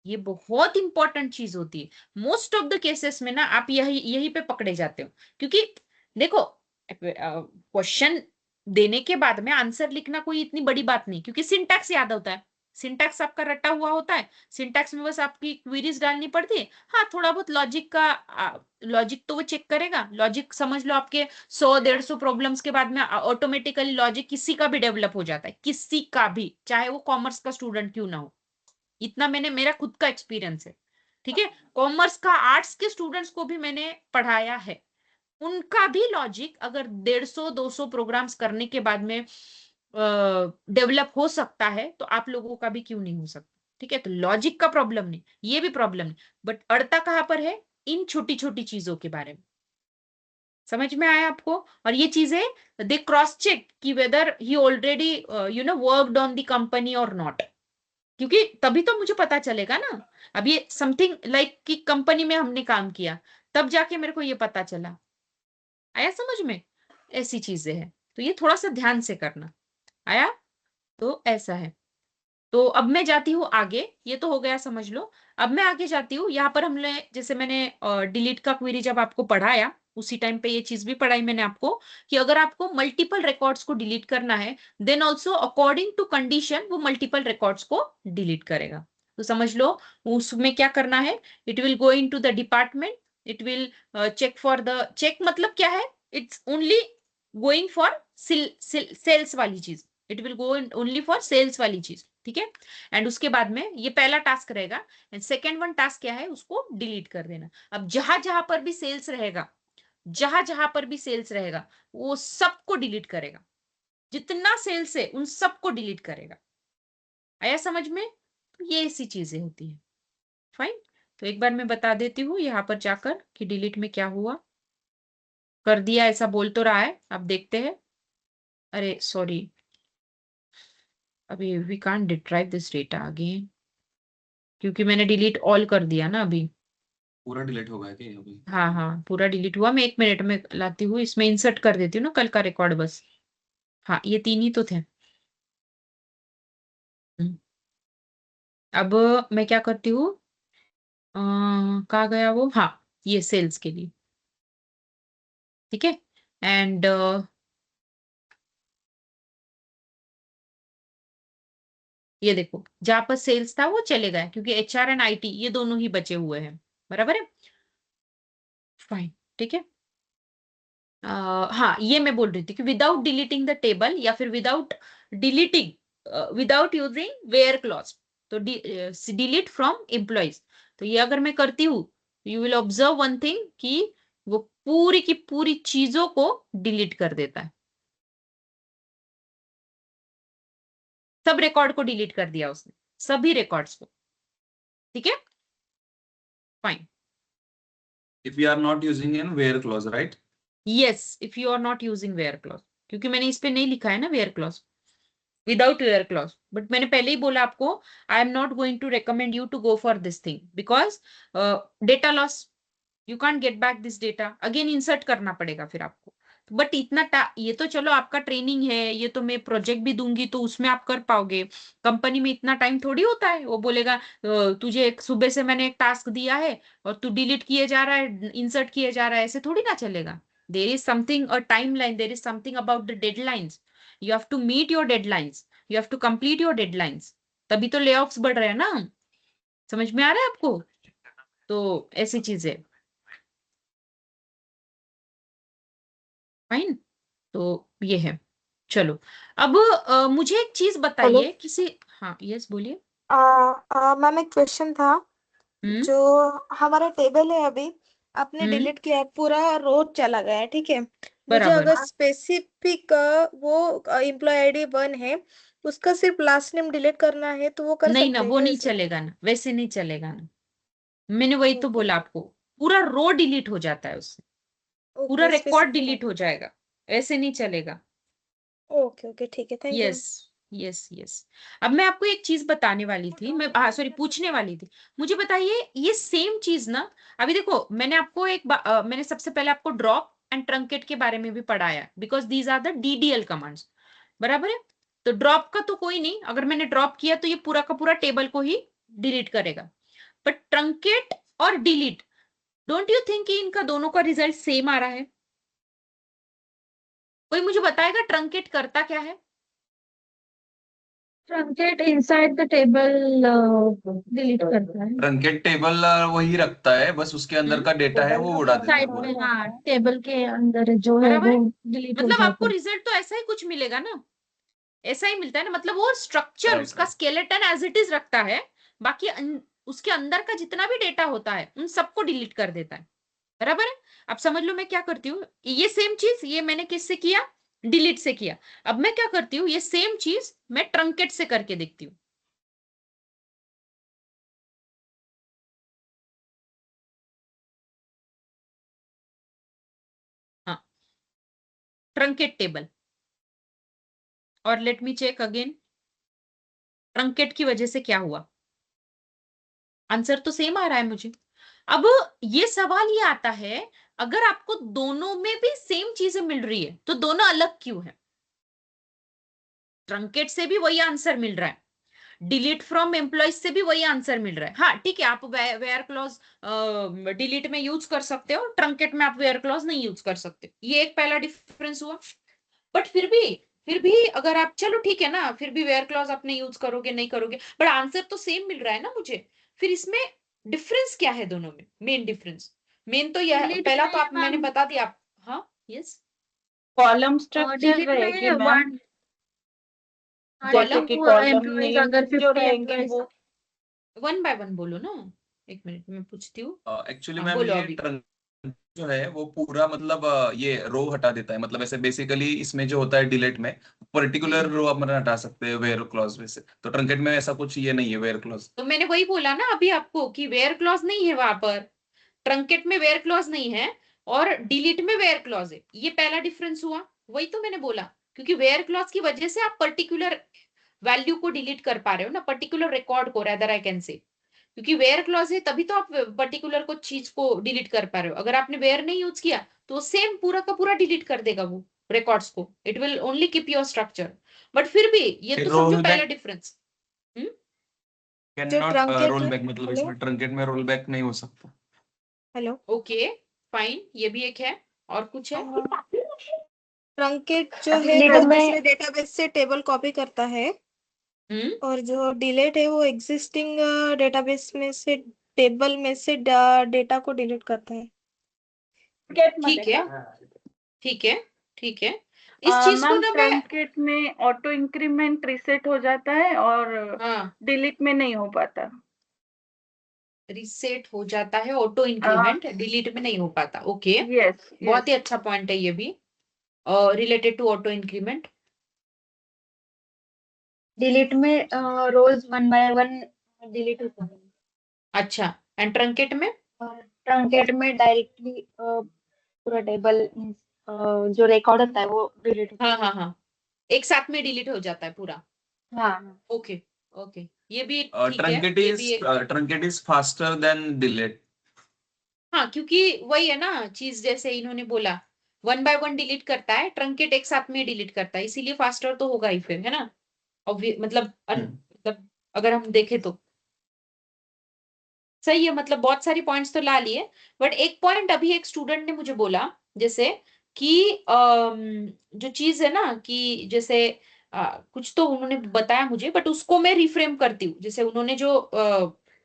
ये बहुत इंपॉर्टेंट चीज होती है। मोस्ट ऑफ द केसेस में ना आप यही यही पे पकड़े जाते हो, क्योंकि देखो, क्वेश्चन देने के बाद में आंसर लिखना कोई इतनी बड़ी बात नहीं, क्योंकि सिंटैक्स याद होता है। सिंटैक्स आपका रटा हुआ होता है, सिंटैक्स में बस आपकी क्वेरीज डालनी पड़ती है। हाँ, थोड़ा बहुत लॉजिक का लॉजिक तो वो चेक करेगा। लॉजिक समझ लो, आपके 100-150 प्रॉब्लम्स के बाद में ऑटोमेटिकली लॉजिक किसी का भी डेवलप हो जाता है, किसी का भी, चाहे वो कॉमर्स का स्टूडेंट क्यों ना हो। इतना मैंने, मेरा खुद का एक्सपीरियंस है, ठीक है। कॉमर्स का, आर्ट्स के स्टूडेंट्स को भी मैंने पढ़ाया है, उनका भी लॉजिक अगर 150-200 प्रोग्राम्स करने के बाद में डेवलप हो सकता है, तो आप लोगों का भी क्यों नहीं हो सकता? ठीक है, तो लॉजिक का प्रॉब्लम नहीं, ये भी प्रॉब्लम नहीं, बट अड़ता कहां पर है? इन छोटी छोटी चीजों के बारे में। समझ में आया आपको? और ये चीजें दे क्रॉस चेक कि weather he already worked on the company और नॉट, क्योंकि तभी तो मुझे पता चलेगा ना। अब ये समथिंग लाइक कि कंपनी में हमने काम किया, तब जाके मेरे को ये पता चला। आया समझ में? ऐसी चीजें हैं, तो ये थोड़ा सा ध्यान से करना। आया? तो ऐसा है। तो अब मैं जाती हूँ आगे, ये तो हो गया समझ लो। अब मैं आगे जाती हूँ, यहाँ पर हमने, जैसे मैंने डिलीट का क्वेरी जब आपको पढ़ाया, उसी टाइम पे ये चीज भी पढ़ाई मैंने आपको, कि अगर आपको मल्टीपल रिकॉर्ड्स को डिलीट करना है, then also according to condition वो मल्टीपल रिकॉर्ड्स को डिलीट करेगा। तो समझ लो, उसमें क्या करना है? It will go into the department, it will check for the, check मतलब क्या है? It's only going for sales वाली चीज, it will go only for sales वाली चीज, ठीक है। एंड उसके बाद में ये पहला टास्क रहेगा, एंड सेकेंड वन टास्क क्या है? उसको डिलीट कर देना। अब जहां जहां पर भी सेल्स रहेगा, जहां जहां पर भी सेल्स रहेगा, वो सबको डिलीट करेगा। जितना सेल्स है उन सबको डिलीट करेगा। आया समझ में? तो ये ऐसी चीजें होती है। फाइन। तो एक बार मैं बता देती हूँ यहाँ पर जाकर कि डिलीट में क्या हुआ। कर दिया ऐसा बोल तो रहा है, अब देखते हैं। अरे सॉरी, अभी we can't retrieve this data again, क्योंकि मैंने डिलीट ऑल कर दिया ना अभी। पूरा डिलीट हो गया क्या अभी? हाँ हाँ, पूरा डिलीट हुआ। मैं 1 मिनट में लाती हूँ, इसमें इंसर्ट कर देती हूँ ना कल का रिकॉर्ड बस। हाँ, ये 3 ही तो थे। हम्म, अब मैं क्या करती हूँ, कहाँ गया वो? हाँ, ये सेल्स के लिए, ठीक है। एंड ये देखो, जहां पर सेल्स था वो चले गए, क्योंकि एचआर एंड आईटी ये दोनों ही बचे हुए हैं। बराबर है? फाइन, ठीक है। हाँ, ये मैं बोल रही थी कि विदाउट डिलीटिंग द टेबल, या फिर विदाउट यूजिंग वेयर क्लॉज, तो डिलीट फ्रॉम एम्प्लॉइज। तो ये अगर मैं करती हूँ, you will observe one thing कि वो पूरी की पूरी चीजों को डिलीट कर देता है। सब रिकॉर्ड को डिलीट कर दिया उसने, सभी रिकॉर्ड्स को, ठीक है। Fine. If we are not using an where clause, right? Yes, if you are not using where clause, क्योंकि मैंने इस पे नहीं लिखा है ना where clause, without where clause. But मैंने पहले ही बोला आपको, I am not going to recommend you to go for this thing, because data loss, you can't get back this data, again insert करना पड़ेगा फिर आपको। बट ये तो चलो आपका ट्रेनिंग है, ये तो मैं प्रोजेक्ट भी दूंगी तो उसमें आप कर पाओगे। कंपनी में इतना टाइम थोड़ी होता है, वो बोलेगा तुझे एक सुबह से मैंने एक टास्क दिया है और तू डिलीट किए जा रहा है, इंसर्ट किए जा रहा है, ऐसे थोड़ी ना चलेगा। There is something a timeline, there is something about the deadlines, you have to meet your deadlines, you have to complete your deadlines, तभी तो ले ऑफ्स बढ़ रहे हैं ना। समझ में आ रहा है आपको? तो ऐसी चीजें। फाइन। तो ये है। चलो अब मुझे एक चीज बताइए किसी, हाँ यस बोलिए। मैम एक क्वेश्चन था। जो हमारा टेबल है अभी आपने डिलीट किया है, पूरा रो चला गया है, ठीक है। मुझे बराबर। अगर स्पेसिफिक वो एम्प्लॉय आईडी 1 है, उसका सिर्फ लास्ट नेम डिलीट करना है तो वो कर नहीं ना, सकते हैं वो क्या नहीं ऐसे? चलेगा ना, वैसे नहीं चलेगा ना। मैंने वही तो ओके बोला आपको, पूरा रो डिलीट हो जाता है उससे, पूरा ओके रिकॉर्ड स्पेसिफिक। डिलीट हो जाएगा, ऐसे नहीं चलेगा। ओके ओके ठीक है, thank you. Yes yes yes. अब मैं आपको एक चीज बताने वाली थी, मैं सॉरी पूछने वाली थी। मुझे बताइए ये सेम चीज ना, अभी देखो मैंने आपको मैंने सबसे पहले आपको ड्रॉप एंड ट्रंकेट के बारे में भी पढ़ाया, because these are the DDL commands, बराबर है। तो ड्रॉप का तो कोई नहीं, अगर मैंने ड्रॉप किया तो ये पूरा का पूरा टेबल को ही डिलीट करेगा। बट ट्रंकेट और डिलीट, डोंट यू थिंक कि इनका दोनों का रिजल्ट सेम आ रहा है? कोई मुझे बताएगा ट्रंकेट करता क्या है? Truncate inside the table delete करता है। ट्रंकेट टेबल वही रखता है, बस उसके अंदर का डेटा है वो उड़ा देता है साइड पूरा। में, हाँ, टेबल के अंदर जो है बराबर वो है? डिलीट हो मतलब जाता आपको है। रिजल्ट तो ऐसा ही कुछ मिलेगा ना, ऐसा ही मिलता है ना, मतलब वो स्ट्रक्चर राइट उसका स्केलेटन एज इट इज रखता है, बाकी उसके अंदर का जितना भी डेटा होता है उन सबको डिलीट कर देता है, बराबर है। अब समझ लो मैं क्या करती हूँ, ये सेम चीज ये मैंने किससे किया, डिलीट से किया। अब मैं क्या करती हूँ, ये सेम चीज मैं ट्रंकेट से करके देखती हूँ। हाँ, ट्रंकेट टेबल, और let me check again truncate की वजह से क्या हुआ। आंसर तो सेम आ रहा है मुझे। अब ये सवाल ये आता है, अगर आपको दोनों में भी सेम चीजें मिल रही है तो दोनों अलग क्यों है? ट्रंकेट से भी वही आंसर मिल रहा है, डिलीट फ्रॉम एम्प्लॉयज से भी वही आंसर मिल रहा है। हाँ ठीक है, आप वेयर क्लॉज डिलीट में यूज कर सकते हो, ट्रंकेट में आप वेयर क्लॉज नहीं यूज कर सकते, ये एक पहला डिफरेंस हुआ। बट फिर भी अगर आप, चलो ठीक है ना, फिर भी वेयर क्लॉज अपने यूज करोगे नहीं करोगे, बट आंसर तो सेम मिल रहा है ना मुझे। फिर इसमें डिफरेंस क्या है दोनों में? मेन डिफरेंस, मेन तो यह डिलीट पहला तो में आप मैंने मैम, बता दिया आप, हाँ यस। कॉलम स्ट्रक्चर डिलीट रहेगी में मैम, वन, जैसे कॉलम कि टू कॉलम एम्प्लॉयज नेम अगर जो 50 रहेंगे एम्प्लॉयज। वो वन बाय वन बोलो ना, एक मिनट में पूछती हूँ। एक्चुअली हाँ मैम बोलो ये अभी। ट्रंक जो है वो पूरा मतलब ये रो हटा देता है, मतलब ऐसे बेसिकली इसमें जो होता है डिलीट में पर्टिकुलर रो अपन हटा सकते हैं वेयर क्लॉज में से, तो ट्रंकेट में ऐसा कुछ ये नहीं है वेयर क्लॉज। तो मैंने वही बोला ना अभी आपको कि वेयर क्लॉज नहीं है वहां पर, ट्रंकेट में वेयर क्लॉज नहीं है और डिलीट में वेयर क्लॉज है, ये पहला डिफरेंस हुआ। वही तो मैंने बोला, क्योंकि वेयर क्लॉज की वजह से आप पर्टिकुलर वैल्यू को डिलीट कर पा रहे हो ना, पर्टिकुलर रिकॉर्ड को, रेदर आई कैन से, क्योंकि वेयर क्लॉज है तभी तो आप पर्टिकुलर को चीज को डिलीट कर पा रहे हो। अगर आपने वेयर नहीं यूज किया तो सेम पूरा का पूरा डिलीट कर देगा वो रिकॉर्ड्स को, it will only keep your structure. But फिर भी ये तो समझो रोल पहला बैक डिफरेंस। कैन जो नॉट ट्रंकेट रोल है, बैक, मतलब हेलो इसमें ट्रंकेट में रोल बैक नहीं हो सकता। हेलो, ओके फाइन, ये भी एक है, और कुछ है? ट्रंकेट जो है डिलीट वो में दूसरे डेटाबेस से टेबल कॉपी करता है, हम्म और जो डिलीट है वो एग्जिस्टिंग डेटाबेस में से टेबल में से डेटा को डिलीट करता है। ठीक है ठीक है ठीक है, इस चीज को मैम ना मैं, ट्रंकेट में ऑटो इंक्रीमेंट रिसेट हो जाता है और हाँ डिलीट में नहीं हो पाता। रिसेट हो जाता है, ऑटो इंक्रीमेंट डिलीट में नहीं हो पाता, ओके। यस बहुत यस। ही अच्छा पॉइंट है ये भी, related to auto increment. Delete में रोज 1 बाय 1 डिलीट होता है, अच्छा, एंड ट्रंकेट में? और ट्रंकेट में डायरेक्टली पूरा टेबल जो रिकॉर्ड होता है वो डिलीट होता हाँ हाँ हाँ, एक साथ में डिलीट हो जाता है पूरा, है। हाँ, ओके ओके, ये भी ठीक है, ट्रंकेट ये इज भी एक, truncate is faster than delete. हाँ क्योंकि वही है ना चीज, जैसे इन्होंने बोला 1 बाय 1 डिलीट करता है, ट्रंकेट एक साथ में डिलीट करता है, इसीलिए फास्टर तो होगा ही फिर, है ना। मतलब मतलब अगर हम देखें तो सही है, मतलब बहुत सारी पॉइंट्स तो ला लिए। बट एक पॉइंट अभी एक स्टूडेंट ने मुझे बोला, जैसे कि जो चीज है ना कि जैसे कुछ तो उन्होंने बताया मुझे, बट उसको मैं रिफ्रेम करती हूँ, जैसे उन्होंने जो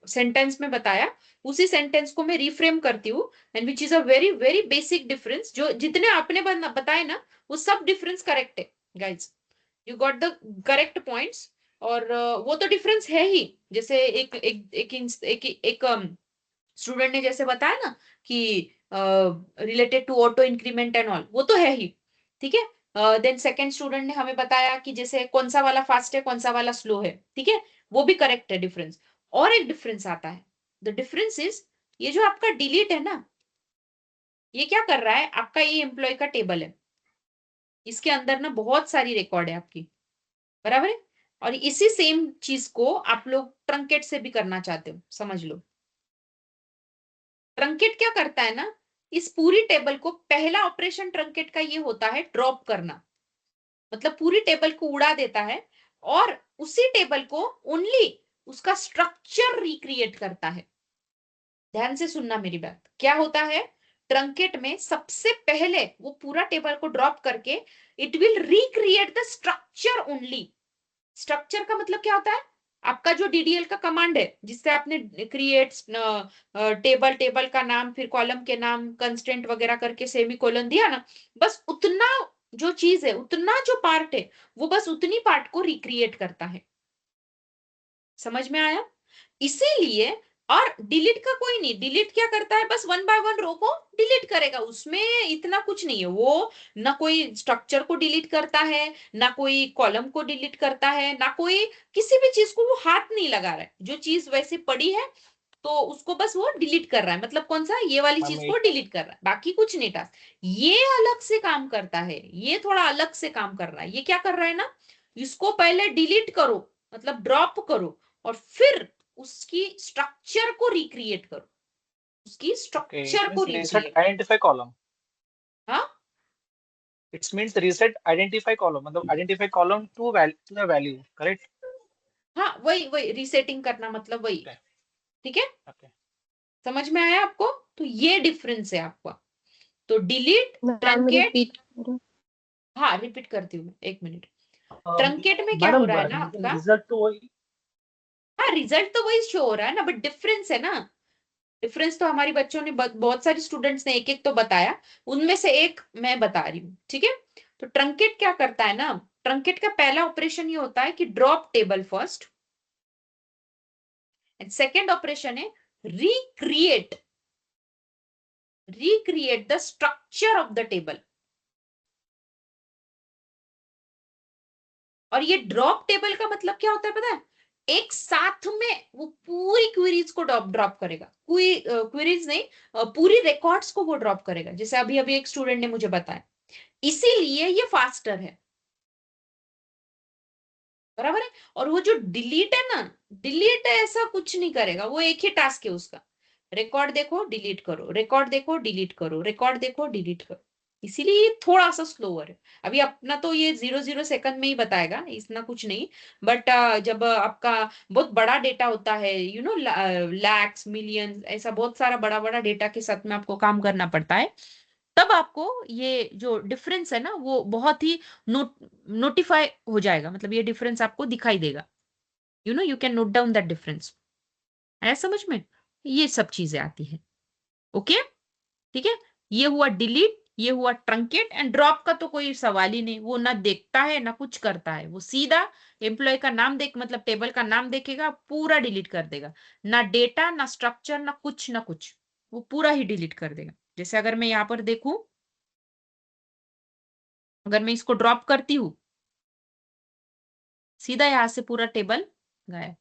सेंटेंस में बताया उसी सेंटेंस को मैं रिफ्रेम करती हूँ, and which is a very very basic difference, जो जितने आपने बताए ना वो सब डिफरेंस करेक्ट है, guys, you got the correct points. और वो तो डिफरेंस है ही, जैसे एक एक एक एक, एक स्टूडेंट ने जैसे बताया ना कि related to auto increment and all, वो तो है ही, ठीक है। देन सेकंड स्टूडेंट ने हमें बताया कि जैसे कौन सा वाला फास्ट है, कौन सा वाला स्लो है, ठीक है, वो भी करेक्ट है डिफरेंस। और एक डिफरेंस आता है, द डिफरेंस इज, ये जो आपका डिलीट है ना, ये क्या कर रहा है, आपका ये एम्प्लॉय का टेबल है, इसके अंदर ना बहुत सारी रिकॉर्ड है आपकी, बराबर है। और इसी सेम चीज को आप लोग ट्रंकेट से भी करना चाहते हो, समझ लो। ट्रंकेट क्या करता है ना, इस पूरी टेबल को, पहला ऑपरेशन ट्रंकेट का ये होता है ड्रॉप करना, मतलब पूरी टेबल को उड़ा देता है और उसी टेबल को ओनली उसका स्ट्रक्चर रिक्रिएट करता है। ध्यान से सुनना मेरी बात, क्या होता है ट्रंकेट में, सबसे पहले वो पूरा टेबल को ड्रॉप करके it will recreate the structure only. Structure का मतलब क्या होता है, आपका जो डीडीएल का कमांड है जिससे आपने क्रिएट टेबल, टेबल का नाम, फिर कॉलम के नाम, कंस्टेंट वगैरह करके सेमीकोलन दिया ना, बस उतना जो चीज है, उतना जो पार्ट है, वो बस उतनी पार्ट को रिक्रिएट करता है। समझ में आया? इसीलिए, और डिलीट का कोई नहीं, डिलीट क्या करता है, बस वन बाय वन रो को डिलीट करेगा, उसमें इतना कुछ नहीं है। वो ना कोई स्ट्रक्चर को डिलीट करता है, ना कोई कॉलम को डिलीट करता है, ना कोई किसी भी चीज को वो हाथ नहीं लगा रहा है। जो चीज वैसे पड़ी है तो उसको बस वो डिलीट कर रहा है, मतलब कौन सा, ये वाली चीज को डिलीट कर रहा है, बाकी कुछ नहीं। टास्क ये अलग से काम करता है, ये थोड़ा अलग से काम कर रहा है। ये क्या कर रहा है ना, इसको पहले डिलीट करो, मतलब ड्रॉप करो, और फिर उसकी स्ट्रक्चर को रिक्रिएट करो, उसकी स्ट्रक्चर को रिक्रिएट। आइडेंटिफाई कॉलम, हाँ, it's means reset identify column, मतलब identify column to the value, correct? हाँ, वही वही रीसेटिंग करना, मतलब वही, ठीक है। ओके, समझ में आया आपको? तो ये डिफरेंस है आपका। तो डिलीट, ट्रंकेट, रिपीट। हाँ रिपीट करती हूँ, एक मिनट। ट्रंकेट में क्या हो रहा है ना आपका, रिजल्ट तो वही, हाँ रिजल्ट तो वही शो हो रहा है ना, बट डिफरेंस है ना। डिफरेंस तो हमारी बच्चों ने, बहुत सारे स्टूडेंट्स ने एक एक तो बताया, उनमें से एक मैं बता रही हूँ, ठीक है। तो ट्रंकेट क्या करता है ना, ट्रंकेट का पहला ऑपरेशन ये होता है कि drop table first, and second operation है recreate, recreate the structure of the table. और ये ड्रॉप टेबल का मतलब क्या होता है पता है, एक साथ में वो पूरी क्वेरीज को ड्रॉप करेगा, कोई क्वेरीज नहीं, पूरी रिकॉर्ड्स को वो ड्रॉप करेगा, जैसे अभी अभी एक स्टूडेंट ने मुझे बताया। इसीलिए ये फास्टर है, बराबर है। और वो जो डिलीट है ना, डिलीट ऐसा कुछ नहीं करेगा, वो एक ही टास्क है उसका, रिकॉर्ड देखो डिलीट करो, रिकॉर्ड देखो डिलीट करो, रिकॉर्ड देखो डिलीट करो। इसीलिए ये थोड़ा सा स्लोअर है। अभी अपना तो ये 0.0 सेकंड में ही बताएगा, इतना कुछ नहीं। बट जब आपका बहुत बड़ा डेटा होता है, यू नो, लैक्स, मिलियंस, ऐसा बहुत सारा बड़ा बड़ा डेटा के साथ में आपको काम करना पड़ता है, तब आपको ये जो डिफरेंस है ना, वो बहुत ही नोटिफाई हो जाएगा, मतलब ये डिफरेंस आपको दिखाई देगा, you know, you can note down that difference. आया समझ में? ये सब चीजें आती है, ओके, ठीक है। ये हुआ डिलीट, ये हुआ ट्रंकेट, एंड ड्रॉप का तो कोई सवाल ही नहीं, वो ना देखता है ना कुछ करता है, वो सीधा एम्प्लॉय का नाम देख, मतलब टेबल का नाम देखेगा, पूरा डिलीट कर देगा, ना डेटा ना स्ट्रक्चर ना कुछ, ना कुछ, वो पूरा ही डिलीट कर देगा। जैसे अगर मैं यहां पर देखूं, अगर मैं इसको ड्रॉप करती हूँ, सीधा यहां से पूरा टेबल गायब,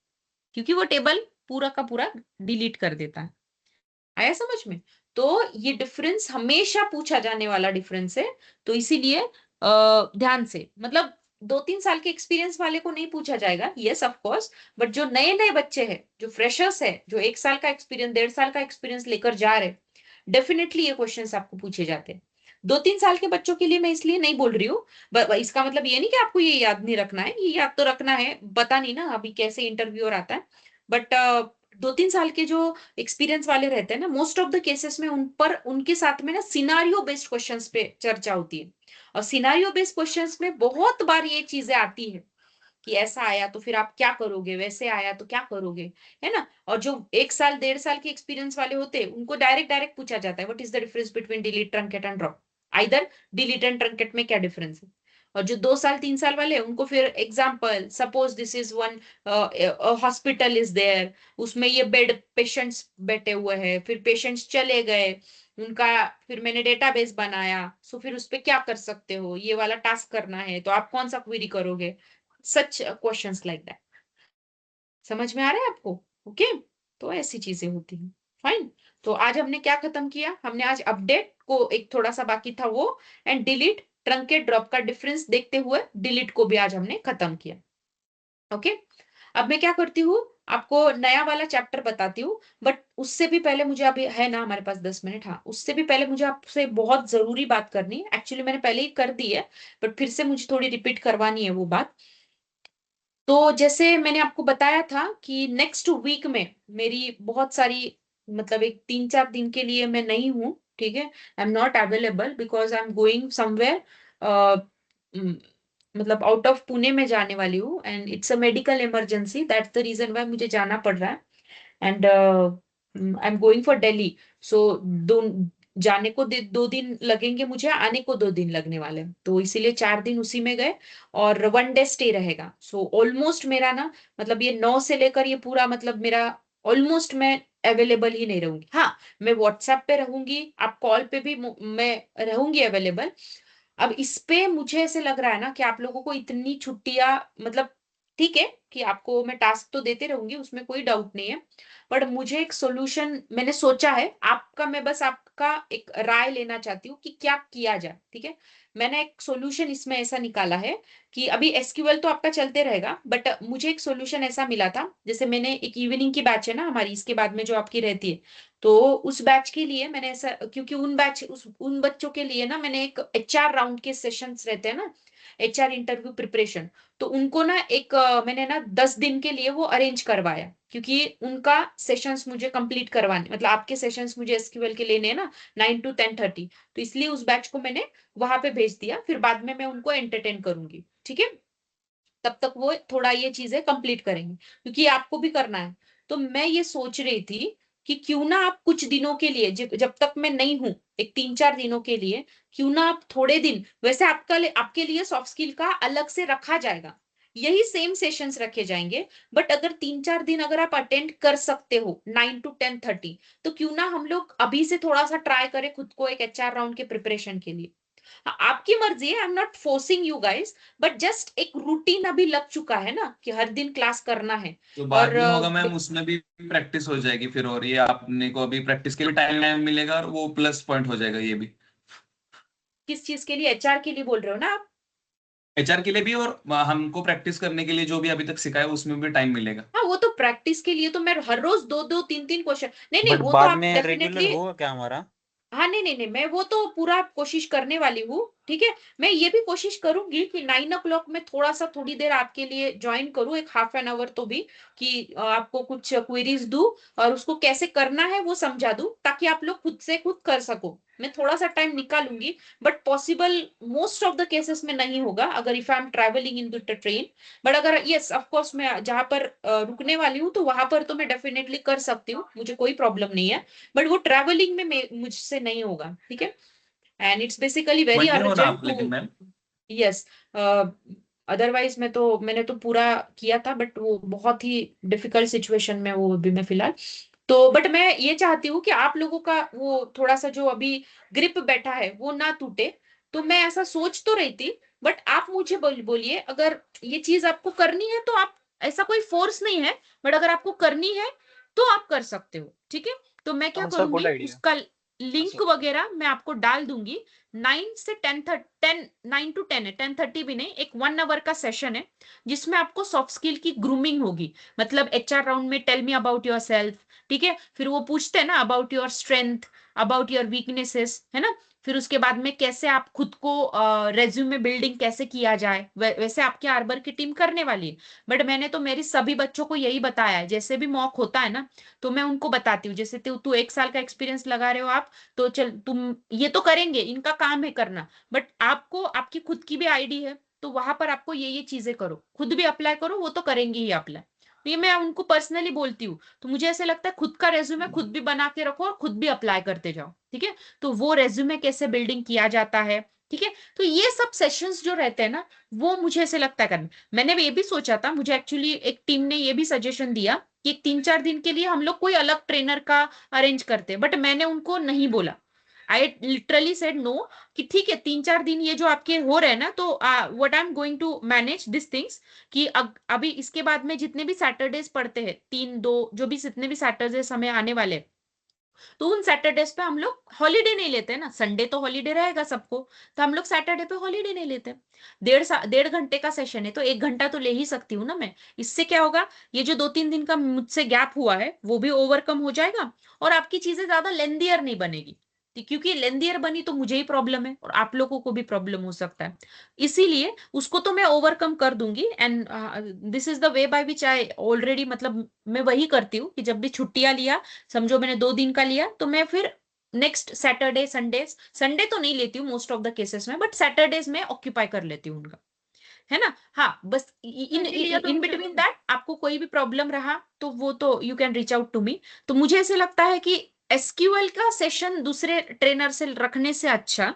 क्योंकि वो टेबल पूरा का पूरा डिलीट कर देता है। आया समझ में? तो ये डिफरेंस हमेशा पूछा जाने वाला डिफरेंस है, तो इसीलिए ध्यान से, मतलब 2-3 साल के एक्सपीरियंस वाले को नहीं पूछा जाएगा, यस ऑफ कोर्स, बट जो नए नए बच्चे हैं, जो फ्रेशर्स है, जो 1 साल का एक्सपीरियंस, 1.5 साल का एक्सपीरियंस लेकर जा रहे, डेफिनेटली ये क्वेश्चंस आपको पूछे जाते हैं। 2-3 साल के बच्चों के लिए मैं इसलिए नहीं बोल रही हूँ, इसका मतलब ये नहीं कि आपको ये याद नहीं रखना है, ये याद तो रखना है, पता नहीं ना अभी कैसे इंटरव्यूअर आता है, बट 2-3 साल के जो एक्सपीरियंस वाले रहते हैं ना, मोस्ट ऑफ द केसेस में उन पर, उनके साथ में ना सिनारियो बेस्ड क्वेश्चंस पे चर्चा होती है। और सिनारियो बेस्ड क्वेश्चंस में बहुत बार ये चीजें आती है कि ऐसा आया तो फिर आप क्या करोगे, वैसे आया तो क्या करोगे, है ना। और जो 1 साल 1.5 साल के एक्सपीरियंस वाले होते हैं, उनको डायरेक्ट डायरेक्ट पूछा जाता है, what is the difference between delete, truncate and drop, either delete and truncate में क्या डिफरेंस है। और जो 2 साल 3 साल वाले उनको फिर example, suppose this is one hospital is there, उसमें ये बेड पेशेंट्स बैठे हुए हैं, फिर पेशेंट्स चले गए उनका, फिर मैंने डेटाबेस बनाया, सो फिर उस पे क्या कर सकते हो, ये वाला टास्क करना है तो आप कौन सा क्वेरी करोगे, सच क्वेश्चंस लाइक दैट। समझ में आ रहा है आपको? ओके, तो ऐसी चीजें होती हैं। फाइन, तो आज हमने क्या खत्म किया, हमने आज अपडेट को एक थोड़ा सा बाकी था वो, एंड डिलीट ट्रंकेट ड्रॉप का डिफरेंस देखते हुए डिलीट को भी आज हमने खत्म किया। ओके, अब मैं क्या करती हूँ, आपको नया वाला चैप्टर बताती हूँ, बट उससे भी पहले मुझे, अभी है ना हमारे पास 10 मिनट, हाँ उससे भी पहले मुझे आपसे बहुत जरूरी बात करनी है। एक्चुअली मैंने पहले ही कर दी है, बट फिर से मुझे थोड़ी रिपीट करवानी है वो बात। तो जैसे मैंने आपको बताया था कि नेक्स्ट वीक में मेरी बहुत सारी, मतलब एक 3-4 दिन के लिए मैं नहीं हूँ, ठीक है, I am not available because I am going somewhere, मतलब आउट ऑफ पुणे में जाने वाली हूँ, and it's a medical emergency, that's the reason why मुझे जाना पड़ रहा है, and I am going for Delhi. So दो जाने को 2 दिन लगेंगे मुझे, आने को 2 दिन लगने वाले हैं, तो इसीलिए 4 दिन उसी में गए और 1 डे स्टे रहेगा। सो ऑलमोस्ट मेरा ना, मतलब ये 9 से लेकर ये पूरा, मतलब मेरा ऑलमोस्ट मैं अवेलेबल ही नहीं रहूंगी। हाँ, मैं व्हाट्सएप पे रहूंगी, आप कॉल पे भी मैं रहूंगी अवेलेबल। अब इस पे मुझे ऐसे लग रहा है ना कि आप लोगों को इतनी छुट्टियां, मतलब ठीक है कि आपको मैं टास्क तो देते रहूंगी, उसमें कोई डाउट नहीं है, पर मुझे एक सॉल्यूशन मैंने सोचा है आपका, मैं बस आपका एक राय लेना चाहती हूँ कि क्या किया जाए। ठीक है, मैंने एक सॉल्यूशन इसमें ऐसा निकाला है कि अभी एसक्यूएल तो आपका चलते रहेगा, बट मुझे एक सॉल्यूशन ऐसा मिला था, जैसे मैंने एक इवनिंग की बैच है ना हमारी, इसके बाद में जो आपकी रहती है, तो उस बैच के लिए मैंने ऐसा, क्योंकि उन बच्चों के लिए ना मैंने एक एचआर राउंड के सेशंस रहते हैं ना, एचआर इंटरव्यू प्रिपरेशन, तो उनको ना एक मैंने ना 10 दिन के लिए वो अरेंज करवाया, क्योंकि उनका सेशंस मुझे कंप्लीट करवाने, मतलब आपके सेशंस मुझे एसक्यूएल के लेने हैं ना 9 to 10:30, तो इसलिए उस बैच को मैंने वहां पे भेज दिया, फिर बाद में मैं उनको एंटरटेन करूंगी। ठीक है, तब तक वो थोड़ा ये चीजें कंप्लीट करेंगे, क्योंकि आपको भी करना है। तो मैं ये सोच रही थी कि क्यों ना आप कुछ दिनों के लिए, जब तक मैं नहीं हूं, एक 3-4 दिनों के लिए, क्यों ना आप थोड़े दिन, वैसे आपके लिए सॉफ्ट स्किल का अलग से रखा जाएगा, यही सेम सेशंस रखे जाएंगे, बट अगर 3-4 दिन अगर आप अटेंड कर सकते हो 9 to 10:30, तो क्यों ना हम लोग अभी से थोड़ा सा ट्राई करें खुद को एक एचआर राउंड के प्रिपरेशन के लिए। हाँ, आपकी मर्जी है, I am not forcing you guys, but just एक रूटीन अभी लग चुका है ना कि हर दिन क्लास करना है। तो बाद और में होगा मैम, उसमें भी प्रैक्टिस हो जाएगी फिर, और ये आपने को अभी प्रैक्टिस के लिए टाइम मिलेगा, और वो प्लस पॉइंट हो जाएगा ये भी। किस चीज के लिए, एचआर के लिए बोल रहे हो ना आप? एचआर के लिए भी, और हमको प्रैक्टिस करने के लिए जो भी अभी तक सिखाया उसमें भी टाइम मिलेगा। हाँ, वो तो प्रैक्टिस के लिए तो मैं हर रोज 2-2 3-3 क्वेश्चन, नहीं नहीं बट वो तो बाद आप में रेगुलर डेफिनेटली, होगा क्या हमारा? हाँ नहीं नहीं नहीं, मैं वो तो पूरा कोशिश करने वाली हूँ। ठीक है, मैं ये भी कोशिश करूंगी कि 9 o'clock में थोड़ा सा थोड़ी देर आपके लिए ज्वाइन करूँ, एक ½ एन आवर तो भी, कि आपको कुछ क्वेरीज दूं और उसको कैसे करना है वो समझा दूं, ताकि आप लोग खुद से खुद कर सको। मैं थोड़ा सा टाइम निकालूंगी, but possible most of the cases में नहीं होगा अगर if I am travelling in the train, but अगर यस ऑफ कोर्स मैं जहां पर रुकने वाली हूँ तो वहां पर तो मैं डेफिनेटली कर सकती हूँ, मुझे कोई प्रॉब्लम नहीं है, बट वो ट्रैवलिंग में मुझसे नहीं होगा। ठीक है, and it's basically very Monday होना अर्जेंट आप, टू, लेकिन मैम यस, अदरवाइज मैंने तो पूरा किया था, बट वो बहुत ही डिफिकल्ट सिचुएशन में वो अभी मैं फिलहाल, तो बट मैं ये चाहती हूँ कि आप लोगों का वो थोड़ा सा जो अभी ग्रिप बैठा है वो ना टूटे, तो मैं ऐसा सोच तो रही थी, बट आप मुझे बोलिए अगर ये चीज आपको करनी है तो आप, ऐसा कोई फोर्स नहीं है, बट अगर आपको करनी है तो आप कर सकते हो। ठीक है, तो मैं क्या सर गुड करूंगी, आइडिया। उसका लिंक वगैरह मैं आपको डाल दूंगी। 9 है, 10:30 भी नहीं, एक 1 आवर का सेशन है जिसमें आपको सॉफ्ट स्किल की ग्रूमिंग होगी, मतलब एचआर राउंड में tell me about yourself, ठीक है, फिर वो पूछते हैं ना about your strength, about your weaknesses, है ना, फिर उसके बाद में कैसे आप खुद को रेज्यूमे बिल्डिंग कैसे किया जाए, वैसे आपके आर्बर की टीम करने वाली है, बट मैंने तो मेरी सभी बच्चों को यही बताया है, जैसे भी मॉक होता है ना तो मैं उनको बताती हूँ, जैसे तू 1 साल का एक्सपीरियंस लगा रहे हो आप, तो चल तुम ये तो करेंगे, इनका काम है करना, बट आपको आपकी खुद की भी आईडी है, तो वहां पर आपको ये चीजें करो, खुद भी अप्लाई करो, वो तो करेंगे ही अप्लाई, तो ये मैं उनको पर्सनली बोलती हूँ। तो मुझे ऐसे लगता है खुद का रेज्यूमे खुद भी बना के रखो और खुद भी अप्लाई करते जाओ। ठीक है, तो वो रेज्यूमे कैसे बिल्डिंग किया जाता है, ठीक है। तो ये सब सेशंस जो रहते हैं ना, वो मुझे ऐसे लगता है करना। मैंने ये भी सोचा था, मुझे एक्चुअली एक टीम ने ये भी सजेशन दिया कि 3-4 दिन के लिए हम लोग कोई अलग ट्रेनर का अरेंज करते, बट मैंने उनको नहीं बोला। आई लिटरली सेड नो, कि ठीक है 3-4 दिन ये जो आपके हो रहे हैं ना, तो what I am going to manage this things, कि अभी इसके बाद में जितने भी सैटरडेज पड़ते हैं, 3-2 जो भी जितने भी सैटरडेज हमें आने वाले हैं, तो उन सैटरडेज पे हम लोग हॉलीडे नहीं लेते ना। संडे तो हॉलीडे रहेगा सबको, तो हम लोग सैटरडे पे हॉलीडे नहीं लेते। 1.5 घंटे का सेशन है, तो 1 घंटा तो ले ही सकती हूँ ना मैं। इससे क्या होगा, ये जो 2-3 दिन का मुझसे गैप हुआ है वो भी ओवरकम हो जाएगा, और आपकी चीजें ज्यादा लेंदियर नहीं बनेगी। क्योंकि लेंदियर बनी तो मुझे ही प्रॉब्लम है और आप लोगों को भी प्रॉब्लम हो सकता है। इसीलिए उसको तो मैं ओवरकम कर दूंगी, and this is the way by which I already, मतलब मैं वही करती हूँ कि जब भी छुट्टियां लिया, समझो मैंने 2 दिन का लिया, तो मैं फिर नेक्स्ट सैटरडे संडेज, संडे तो नहीं लेती हूँ मोस्ट ऑफ द केसेस में, बट सैटरडेज में ऑक्यूपाई कर लेती हूँ उनका, है ना। हाँ, बस इन लिया तो इन बिटवीन दैट आपको कोई भी प्रॉब्लम रहा तो वो तो you can reach out to me. तो मुझे ऐसे लगता है कि एसक्यूएल का सेशन दूसरे ट्रेनर से रखने से अच्छा,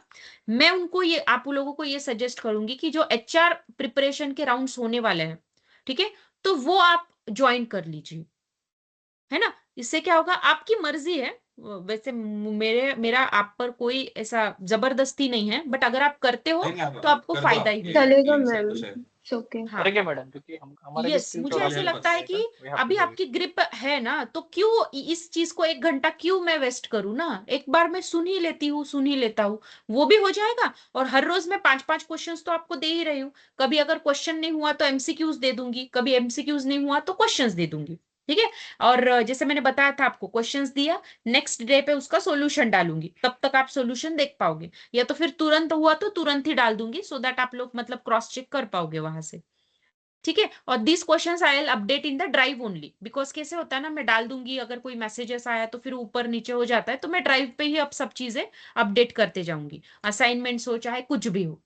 मैं उनको ये, आप लोगों को ये सजेस्ट करूंगी कि जो एचआर प्रिपरेशन के राउंड्स होने वाले हैं, ठीक है, तो वो आप ज्वाइन कर लीजिए, है ना। इससे क्या होगा, आपकी मर्जी है। वैसे मेरा आप पर कोई ऐसा जबरदस्ती नहीं है, बट अगर आप करते हो तो आपको फायदा ही होगा। चलेगा मैम, इट्स ओके। हाँ, करेंगे मैडम, क्योंकि हम हमारे भी यस, स्किल मुझे थोड़ा ऐसे बहुत लगता है कि we have to अभी do it. आपकी ग्रिप है ना, तो क्यों इस चीज को 1 घंटा क्यों मैं वेस्ट करूँ ना। एक बार मैं सुन ही लेती हूँ, सुन ही लेता हूँ, वो भी हो जाएगा। और हर रोज मैं 5-5 क्वेश्चंस तो आपको दे ही रही हूँ। कभी अगर क्वेश्चन नहीं हुआ तो एमसीक्यूज दे दूंगी, कभी एमसीक्यूज नहीं हुआ तो क्वेश्चंस दे दूंगी, ठीक है। और जैसे मैंने बताया था आपको, क्वेश्चंस दिया, नेक्स्ट डे पे उसका सॉल्यूशन डालूंगी, तब तक आप सॉल्यूशन देख पाओगे, या तो फिर तुरंत हुआ तो तुरंत ही डाल दूंगी, सो दैट आप लोग मतलब क्रॉस चेक कर पाओगे वहां से, ठीक है। और this questions I will update in the drive only, because कैसे होता है ना, मैं डाल दूंगी, अगर कोई मैसेजेस आया तो फिर ऊपर नीचे हो जाता है, तो मैं ड्राइव पे ही अब सब चीजें अपडेट करते जाऊंगी, असाइनमेंट्स हो चाहे कुछ भी हो,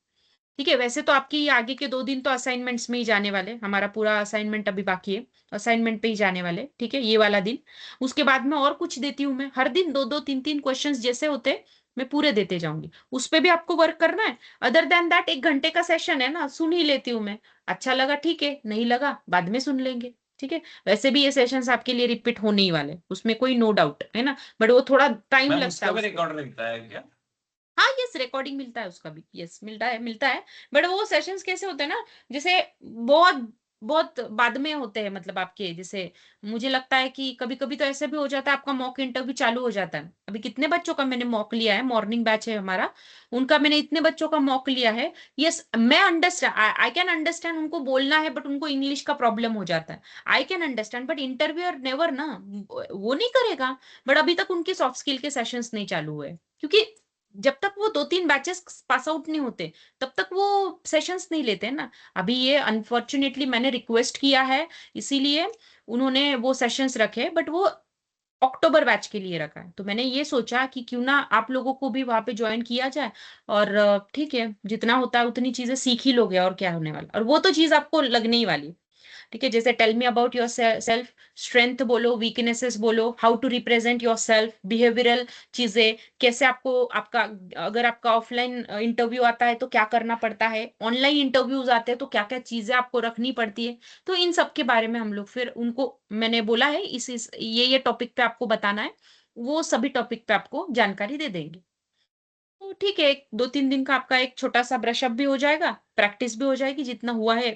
ठीक है। वैसे तो आपकी ये आगे के 2 दिन तो असाइनमेंट्स में ही जाने वाले, हमारा पूरा असाइनमेंट अभी बाकी है, असाइनमेंट पे ही जाने वाले, ठीक है, ये वाला दिन। उसके बाद में और कुछ देती हूँ मैं, हर दिन 2-2 3-3 क्वेश्चंस जैसे होते मैं पूरे देते जाऊंगी, उस पे भी आपको वर्क करना है। अदर देन दैट 1 घंटे का सेशन है ना, सुन ही लेती हूँ मैं, अच्छा लगा ठीक है, नहीं लगा बाद में सुन लेंगे, ठीक है। वैसे भी ये सेशंस आपके लिए रिपीट होने ही वाले, उसमें कोई नो डाउट है ना, बट वो थोड़ा टाइम मैम लगता उसका है भी उसको। रिकॉर्ड मिलता है क्या? हाँ, यस, रिकॉर्डिंग मिलता है उसका भी, यस, मिलता है, मिलता है। बट वो सेशंस कैसे होते हैं ना, जैसे बहुत बहुत बाद में होते हैं, मतलब आपके जैसे, मुझे लगता है कि कभी कभी तो ऐसे भी हो जाता है आपका मॉक इंटरव्यू चालू हो जाता है। अभी कितने बच्चों का मैंने मॉक लिया है, मॉर्निंग बैच है हमारा, उनका मैंने इतने बच्चों का मॉक लिया है। यस, मैं अंडरस्टैंड, आई कैन अंडरस्टैंड, उनको बोलना है बट उनको इंग्लिश का प्रॉब्लम हो जाता है, I can understand, but interviewer never ना, वो नहीं करेगा। बट अभी तक उनके सॉफ्ट स्किल के सेशंस नहीं चालू हुए, क्योंकि जब तक वो 2-3 बैचेस पास आउट नहीं होते तब तक वो सेशंस नहीं लेते ना। अभी ये अनफॉर्चुनेटली मैंने रिक्वेस्ट किया है, इसीलिए उन्होंने वो सेशंस रखे, बट वो अक्टूबर बैच के लिए रखा है। तो मैंने ये सोचा कि क्यों ना आप लोगों को भी वहां पे ज्वाइन किया जाए, और ठीक है, जितना होता है उतनी चीजें सीख ही लोगे, और क्या होने वाला, और वो तो चीज आपको लगने ही वाली, ठीक है। जैसे tell me about yourself, strength बोलो, वीकनेसेस बोलो, how to represent yourself, behavioural चीजें, कैसे आपको आपका, अगर आपका ऑफलाइन इंटरव्यू आता है तो क्या करना पड़ता है, ऑनलाइन इंटरव्यूज आते हैं तो क्या क्या चीजें आपको रखनी पड़ती है। तो इन सब के बारे में हम लोग फिर उनको, मैंने बोला है इस ये टॉपिक पे आपको बताना है, वो सभी टॉपिक पे आपको जानकारी दे देंगे। तो ठीक है, 2-3 दिन का आपका एक छोटा सा ब्रशअप भी हो जाएगा, प्रैक्टिस भी हो जाएगी जितना हुआ है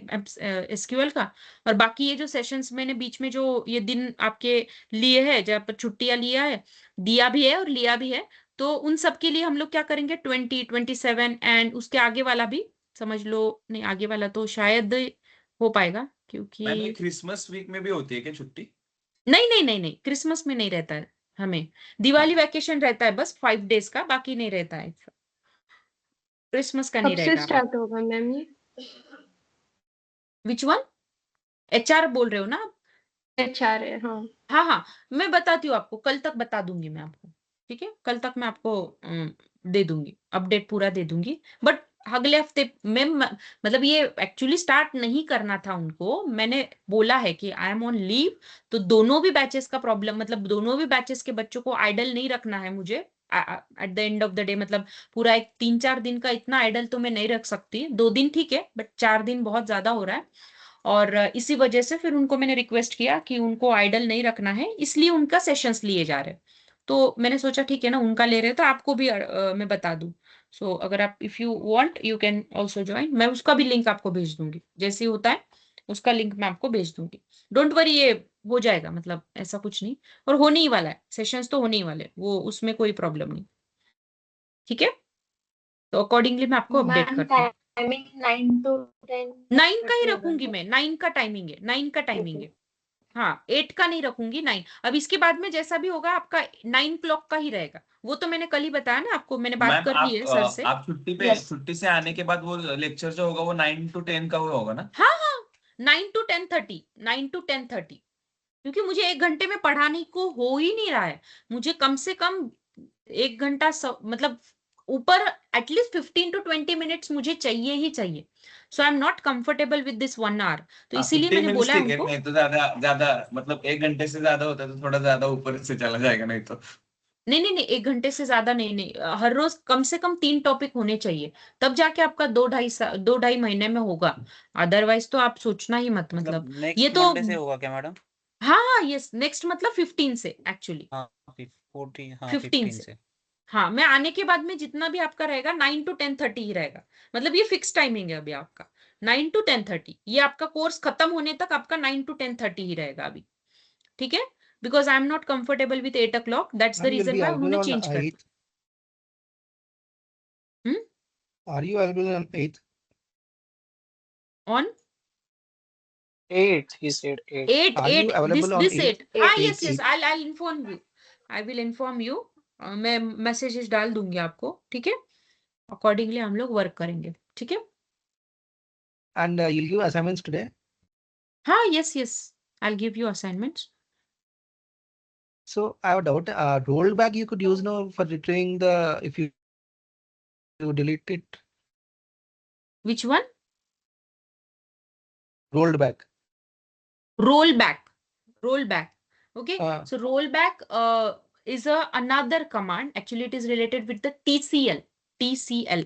एसक्यूएल का। और बाकी ये जो सेशंस मैंने बीच में जो ये दिन आपके लिए है, जब पर छुट्टियां लिया है, दिया भी है और लिया भी है, तो उन सब के लिए हम लोग क्या करेंगे, 20-27 एंड उसके आगे वाला भी समझ लो, नहीं आगे वाला तो शायद हो पाएगा, क्योंकि मैम ये क्रिसमस वीक में भी होती है क्या छुट्टी? नहीं नहीं नहीं नहीं, क्रिसमस में नहीं रहता है हमें, दिवाली वैकेशन रहता है बस 5 डेज का, बाकी नहीं रहता है, क्रिसमस का कब नहीं से रहेगा। स्टार्ट होगा मैम ये? विच वन, एचआर बोल रहे हो ना आप? HR है, हाँ। हाँ हाँ, मैं बताती हूँ आपको, कल तक बता दूंगी मैं आपको, ठीक है, कल तक मैं आपको दे दूंगी, अपडेट पूरा दे दूंगी। बट अगले हफ्ते में मतलब ये एक्चुअली स्टार्ट नहीं करना था उनको, मैंने बोला है कि आई एम ऑन लीव, तो दोनों भी बैचेस का प्रॉब्लम, मतलब दोनों भी बैचेस के बच्चों को आइडल नहीं रखना है मुझे, at the end of the day, मतलब पूरा एक 3-4 दिन का इतना आइडल तो मैं नहीं रख सकती। 2 दिन ठीक है, बट 4 दिन बहुत ज्यादा हो रहा है। और इसी वजह से फिर उनको मैंने रिक्वेस्ट किया कि उनको आइडल नहीं रखना है, इसलिए उनका सेशंस लिए जा रहे हैं। तो मैंने सोचा ठीक है ना, उनका ले रहे तो आपको भी मैं बता दूं। सो अगर आप if you want you can also join. मैं उसका भी लिंक आपको भेज दूंगी, जैसे ही होता है उसका लिंक मैं आपको भेज दूंगी। डोंट वरी, ये हो जाएगा, मतलब ऐसा कुछ नहीं। और होने ही वाला है, सेशंस तो होने ही वाले हैं, वो उसमें कोई प्रॉब्लम नहीं। ठीक है, तो अकॉर्डिंगली मैं आपको अपडेट मैम करती हूँ। टाइमिंग 9 to 10 9 का ही 30 रखूंगी होगा। मैं, 9 का टाइमिंग है, 9 का टाइमिंग ओके। है। हाँ, 8 का नहीं रखूंगी, 9। अब इसके बाद में जैसा भी होगा आपका 9 क्लॉक का ही रहेगा। वो तो मैंने कल ही बताया ना आपको, मैंने बात मैम कर ली है सर से। आप यस। छुट्टी से आने के बाद वो लेक्चर जो होगा वो 9 to 10 का वो होगा ना? हाँ हाँ, 9 to 10:30, 9 to 10:30। क्योंकि मुझे 1 घंटे में पढ़ाने को हो ही नहीं रहा है। मुझे कम से कम 1 घंटा मतलब ऊपर एटलीस्ट 15 to 20 मिनट्स मुझे चाहिए ही चाहिए। So I am not comfortable with this 1 hour। तो हाँ, इसीलिए 15 मैंने मिनट्स बोला है ठीक है, उनको। नहीं तो ज्यादा ज्यादा मतलब 1 घंटे से ज्यादा होता है तो थोड़ा ज्यादा ऊपर से चला जाएगा नहीं तो। नहीं नहीं नहीं, 1 घंटे से ज्यादा नहीं, नहीं हर रोज कम से कम 3 टॉपिक होने चाहिए, तब जाके आपका 2-2.5 महीने में होगा। अदरवाइज तो आप सोचना ही मत, मतलब ये नेक्स्ट तो। मंडे से होगा क्या मैडम? हाँ हाँ, यस, नेक्स्ट मतलब 15 से एक्चुअली। हाँ 14, हाँ 15 15 से। से। हाँ, मैं आने के बाद में जितना भी आपका रहेगा 9 to 10:30 ही रहेगा। मतलब ये फिक्स टाइमिंग है अभी आपका, 9 to 10:30। ये आपका कोर्स खत्म होने तक आपका 9 to 10:30 ही रहेगा अभी। ठीक है, because I am not comfortable with 8 o'clock, that's the Ma'am, you'll reason be why available उन्होंने on चेंज कर 8th. दिया। Hmm, Are you available on 8th? On 8, he said 8. 8, Are you 8, available on this 8th? 8। हाँ, 8. Yes yes, 8th. I'll inform you, I will inform you। मैं messages डाल दूंगी आपको, ठीक है। अकॉर्डिंगली हम लोग वर्क करेंगे, ठीक है। And you'll give assignments today. हाँ, yes yes, I'll give you assignments। So I have a doubt. Rollback you could use now for retrieving the if you delete it. Which one? Rolled back. Roll back, roll back. Okay, Uh, so roll back is another command. Actually, it is related with the TCL,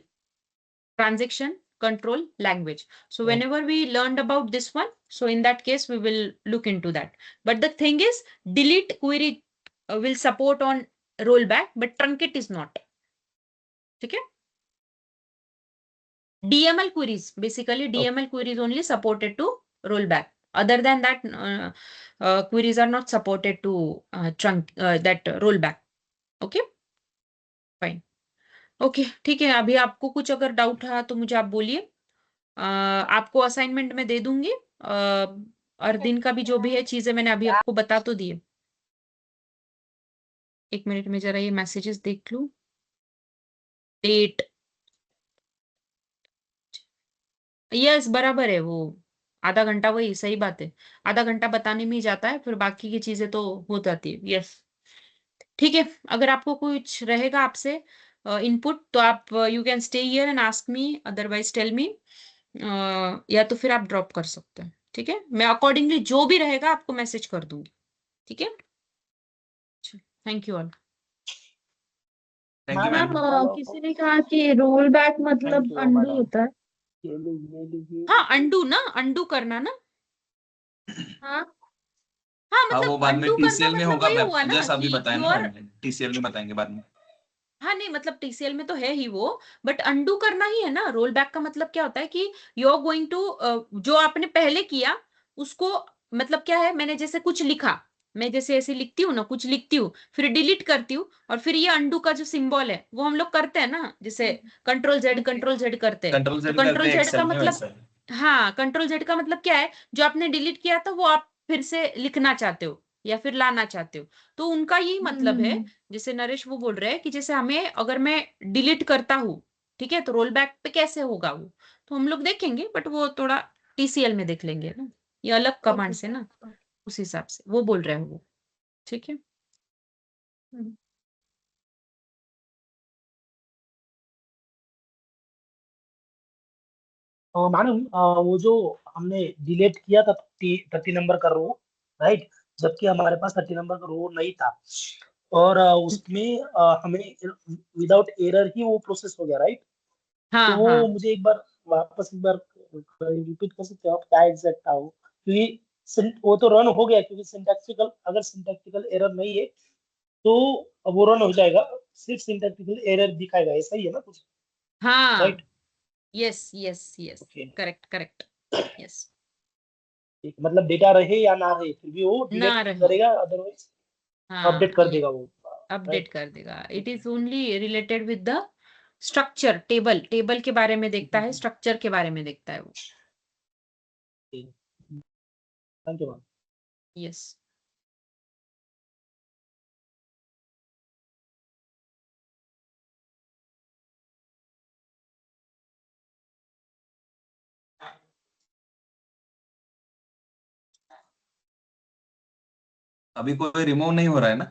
transaction control language. So Oh. whenever we learned about this one, so in that case we will look into that. But the thing is, delete query will support on rollback, but truncate is not. Okay. DML queries, basically DML queries only supported to rollback. Other than that, queries are not supported to that rollback. Okay, fine. Okay, ठीक है। अभी आपको कुछ अगर doubt है तो मुझे आप बोलिए। आपको असाइनमेंट में दे दूंगी, और दिन का भी जो भी है चीजें मैंने अभी आपको बता तो दिए। 1 मिनट में जरा ये मैसेजेस देख लूं। डेट, यस बराबर है वो। आधा घंटा, वही सही बात है। आधा घंटा बताने में ही जाता है, फिर बाकी की चीजें तो हो जाती है। यस, ठीक है। अगर आपको कुछ रहेगा आपसे इनपुट, तो आप you can stay here and ask me, otherwise tell me. या तो फिर आप ड्रॉप कर सकते हैं, ठीक है। मैं अकॉर्डिंगली जो भी रहेगा आपको मैसेज कर दूंगी, ठीक है। Thank you all. Thank you ma'am. Ma'am किसी ने कहा कि रोल बैक Thank मतलब you, अंडू madam. होता है। हाँ, अंडू ना, अंडू करना ना। हाँ हाँ, हाँ, वो मतलब बाद में अंडू करना टीसीएल में मतलब होगा, वही हुआ ना जैसा अभी कि बताया यू ना आर। मैम, टीसीएल में बताएंगे बाद में। हाँ नहीं, मतलब टीसीएल में तो है ही वो, बट अंडू करना ही है ना। रोल बैक का मतलब क्या होता है कि यू आर गोइंग टू, जो आपने पहले किया उसको, मतलब क्या है, मैंने जैसे कुछ लिखा, मैं जैसे ऐसे लिखती हूँ ना, कुछ लिखती हूँ फिर डिलीट करती हूँ, और फिर ये अंडू का जो सिंबल है वो हम लोग करते हैं ना, जैसे कंट्रोल जेड करते हैं। कंट्रोल तो जेड करते कंट्रोल हैं जेड का एक्सेल में मतलब, वैसा है। हाँ, कंट्रोल जेड का मतलब क्या है, जो आपने डिलीट किया था वो आप फिर से लिखना चाहते हो या फिर लाना चाहते हो, तो उनका यही मतलब है। जैसे नरेश वो बोल रहे हैं कि जैसे हमें, अगर मैं डिलीट करता हूँ, ठीक है, तो रोल बैक पे कैसे होगा वो, तो हम लोग देखेंगे, बट वो थोड़ा टीसीएल में देख लेंगे ना, ये अलग कमांड से ना, उस हिसाब से वो बोल रहे हो वो, ठीक है। मैडम वो जो हमने डिलीट किया था 30 नंबर का रो, राइट, जबकि हमारे पास 30 नंबर का रो नहीं था, और उसमें हमें विदाउट एरर ही वो प्रोसेस हो गया, राइट? हाँ तो वो हाँ मुझे एक बार वापस एक बार रिपीट कर सकते हो आप, क्या एग्जैक्ट था वो? क्योंकि वो तो रन हो गया, क्योंकि सिंटैक्टिकल, अगर सिंटैक्टिकल एरर नहीं है तो वो रन हो जाएगा, सिर्फ सिंटैक्टिकल एरर दिखाएगा, ऐसा ही है ना कुछ, हाँ right? Yes yes yes okay, correct correct yes ठीक, मतलब डेटा रहे या ना रहे फिर भी वो ना डिलीट रहे करेगा, अदरवाइज हाँ अपडेट कर ये देगा वो, अपडेट राइट? कर देगा. It is only related with the structure. Table table के बारे में देखता है, स्ट्रक्चर के बारे में देखता है वो. Thank you ma'am. यस. अभी कोई रिमूव नहीं हो रहा है ना?